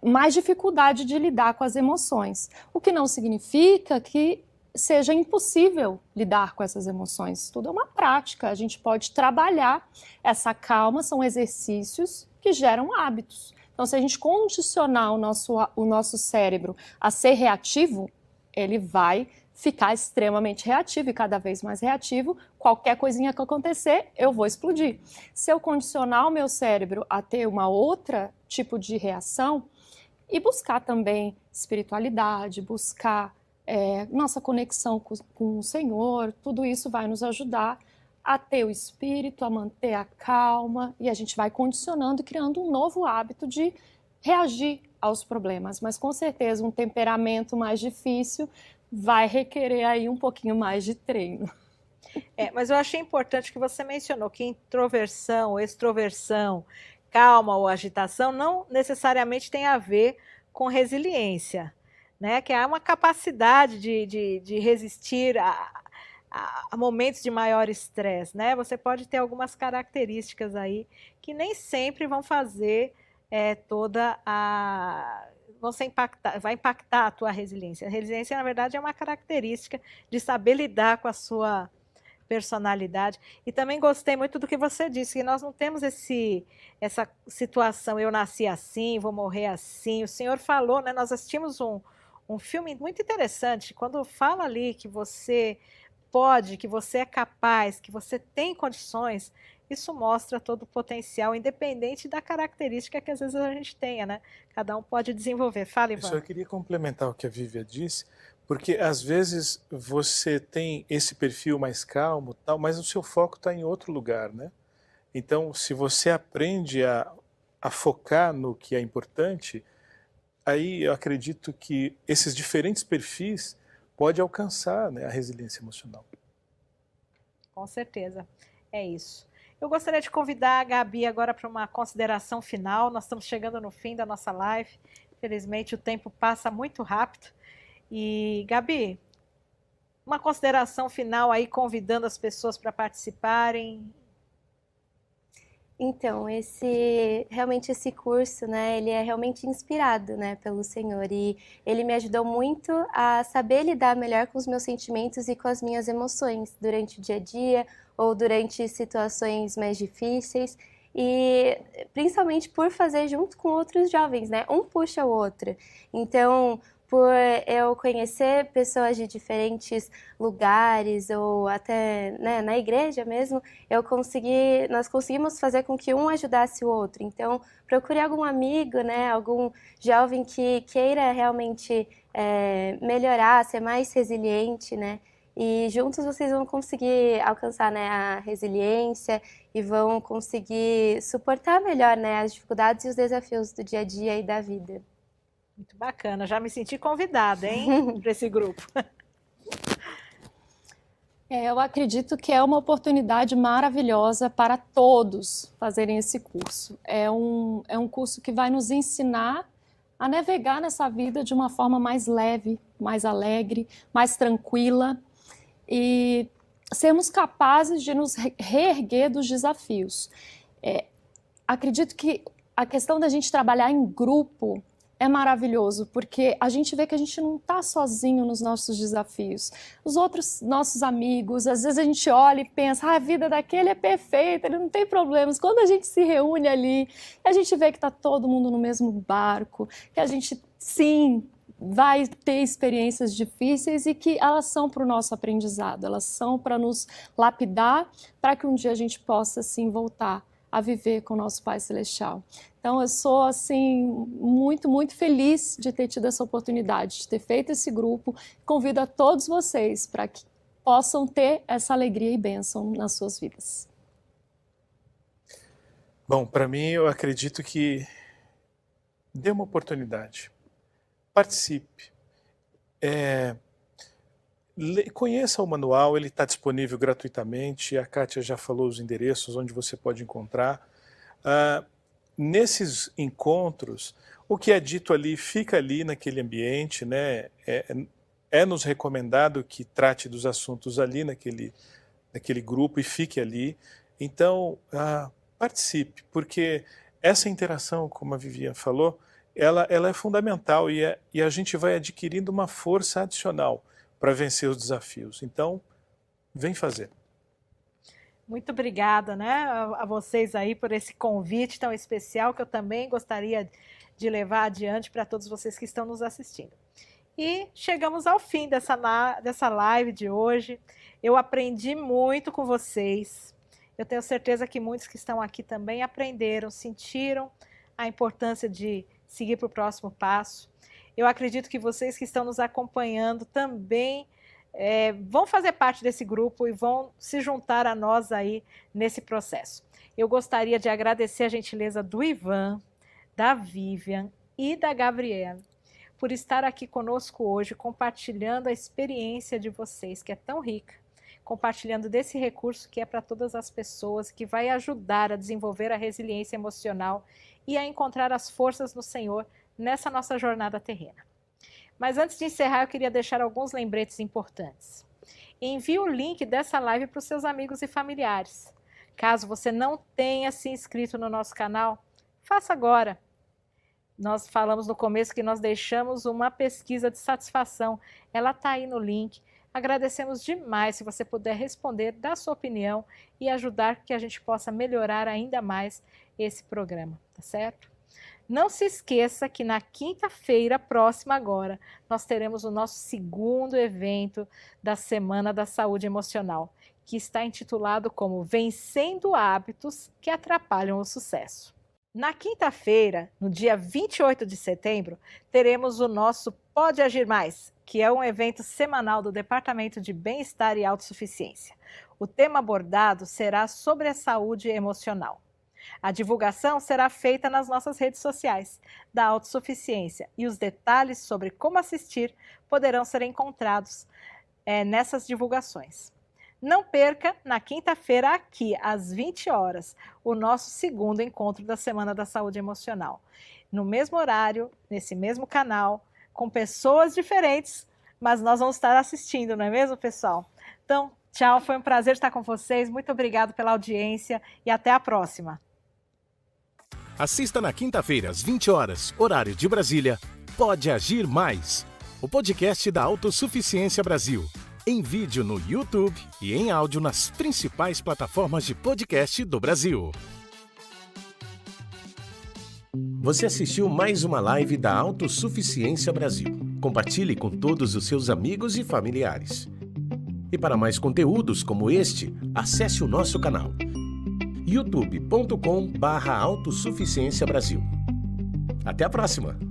mais dificuldade de lidar com as emoções, o que não significa que seja impossível lidar com essas emoções. Tudo é uma prática, a gente pode trabalhar essa calma, são exercícios que geram hábitos. Então, se a gente condicionar o nosso cérebro a ser reativo, ele vai ficar extremamente reativo e cada vez mais reativo. Qualquer coisinha que acontecer, eu vou explodir. Se eu condicionar o meu cérebro a ter uma outra tipo de reação e buscar também espiritualidade, buscar nossa conexão com o Senhor, tudo isso vai nos ajudar a ter o espírito, a manter a calma, e a gente vai condicionando e criando um novo hábito de reagir aos problemas. Mas com certeza um temperamento mais difícil vai requerer aí um pouquinho mais de treino. Mas eu achei importante que você mencionou que introversão, extroversão, calma ou agitação não necessariamente tem a ver com resiliência, né? Que há uma capacidade de resistir a momentos de maior estresse, né? Você pode ter algumas características aí que nem sempre vão fazer vai impactar a tua resiliência. A resiliência, na verdade, é uma característica de saber lidar com a sua personalidade. E também gostei muito do que você disse, que nós não temos essa situação, eu nasci assim, vou morrer assim. O senhor falou, né? Nós assistimos um filme muito interessante, quando fala ali que você pode, que você é capaz, que você tem condições. Isso mostra todo o potencial, independente da característica que às vezes a gente tenha, né? Cada um pode desenvolver. Fala, Ivan. Eu queria complementar o que a Vivian disse, porque às vezes você tem esse perfil mais calmo, tal, mas o seu foco está em outro lugar, né? Então, se você aprende a focar no que é importante, aí eu acredito que esses diferentes perfis podem alcançar, né, a resiliência emocional. Com certeza, é isso. Eu gostaria de convidar a Gabi agora para uma consideração final. Nós estamos chegando no fim da nossa live. Infelizmente, o tempo passa muito rápido. E, Gabi, uma consideração final aí, convidando as pessoas para participarem. Então, realmente esse curso, né, ele é realmente inspirado, né, pelo Senhor, e ele me ajudou muito a saber lidar melhor com os meus sentimentos e com as minhas emoções durante o dia a dia ou durante situações mais difíceis, e principalmente por fazer junto com outros jovens, né, um puxa o outro. Então, por eu conhecer pessoas de diferentes lugares ou até, né, na igreja mesmo, nós conseguimos fazer com que um ajudasse o outro. Então, procure algum amigo, né, algum jovem que queira realmente melhorar, ser mais resiliente, né, e juntos vocês vão conseguir alcançar, né, a resiliência e vão conseguir suportar melhor, né, as dificuldades e os desafios do dia a dia e da vida. Muito bacana, já me senti convidada, hein, para esse grupo. Eu acredito que é uma oportunidade maravilhosa para todos fazerem esse curso. É um curso que vai nos ensinar a navegar nessa vida de uma forma mais leve, mais alegre, mais tranquila e sermos capazes de nos reerguer dos desafios. Acredito que a questão da gente trabalhar em grupo é maravilhoso, porque a gente vê que a gente não está sozinho nos nossos desafios. Os outros nossos amigos, às vezes a gente olha e pensa, a vida daquele é perfeita, ele não tem problemas. Quando a gente se reúne ali, a gente vê que está todo mundo no mesmo barco, que a gente, sim, vai ter experiências difíceis e que elas são para o nosso aprendizado, elas são para nos lapidar, para que um dia a gente possa, sim, voltar a viver com o nosso Pai Celestial. Então, eu sou, assim, muito, muito feliz de ter tido essa oportunidade, de ter feito esse grupo. Convido a todos vocês para que possam ter essa alegria e bênção nas suas vidas. Bom, para mim, eu acredito que dê uma oportunidade. Participe. Conheça o manual, ele está disponível gratuitamente. A Kátia já falou os endereços onde você pode encontrar. Nesses encontros, o que é dito ali fica ali naquele ambiente, né? É nos recomendado que trate dos assuntos ali naquele grupo e fique ali. Então, participe, porque essa interação, como a Vivian falou, ela é fundamental e a gente vai adquirindo uma força adicional para vencer os desafios. Então, vem fazer. Muito obrigada, né, a vocês aí por esse convite tão especial que eu também gostaria de levar adiante para todos vocês que estão nos assistindo. E chegamos ao fim dessa live de hoje. Eu aprendi muito com vocês. Eu tenho certeza que muitos que estão aqui também aprenderam, sentiram a importância de seguir para o próximo passo. Eu acredito que vocês que estão nos acompanhando também vão fazer parte desse grupo e vão se juntar a nós aí nesse processo. Eu gostaria de agradecer a gentileza do Ivan, da Vivian e da Gabriela por estar aqui conosco hoje, compartilhando a experiência de vocês, que é tão rica, compartilhando desse recurso que é para todas as pessoas, que vai ajudar a desenvolver a resiliência emocional e a encontrar as forças no Senhor nessa nossa jornada terrena. Mas antes de encerrar, eu queria deixar alguns lembretes importantes. Envie o link dessa live para os seus amigos e familiares. Caso você não tenha se inscrito no nosso canal, faça agora. Nós falamos no começo que nós deixamos uma pesquisa de satisfação. Ela está aí no link. Agradecemos demais se você puder responder, dar sua opinião e ajudar que a gente possa melhorar ainda mais esse programa, tá certo? Não se esqueça que na quinta-feira próxima agora, nós teremos o nosso segundo evento da Semana da Saúde Emocional, que está intitulado como Vencendo Hábitos que Atrapalham o Sucesso. Na quinta-feira, no dia 28 de setembro, teremos o nosso Pode Agir Mais, que é um evento semanal do Departamento de Bem-Estar e Autossuficiência. O tema abordado será sobre a saúde emocional. A divulgação será feita nas nossas redes sociais da Autossuficiência e os detalhes sobre como assistir poderão ser encontrados nessas divulgações. Não perca, na quinta-feira, aqui, às 20 horas, o nosso segundo encontro da Semana da Saúde Emocional. No mesmo horário, nesse mesmo canal, com pessoas diferentes, mas nós vamos estar assistindo, não é mesmo, pessoal? Então, tchau, foi um prazer estar com vocês, muito obrigado pela audiência e até a próxima. Assista na quinta-feira, às 20 horas, horário de Brasília, Pode Agir Mais, o podcast da Autossuficiência Brasil, em vídeo no YouTube e em áudio nas principais plataformas de podcast do Brasil. Você assistiu mais uma live da Autossuficiência Brasil. Compartilhe com todos os seus amigos e familiares. E para mais conteúdos como este, acesse o nosso canal youtube.com/autossuficiência Brasil. Até a próxima!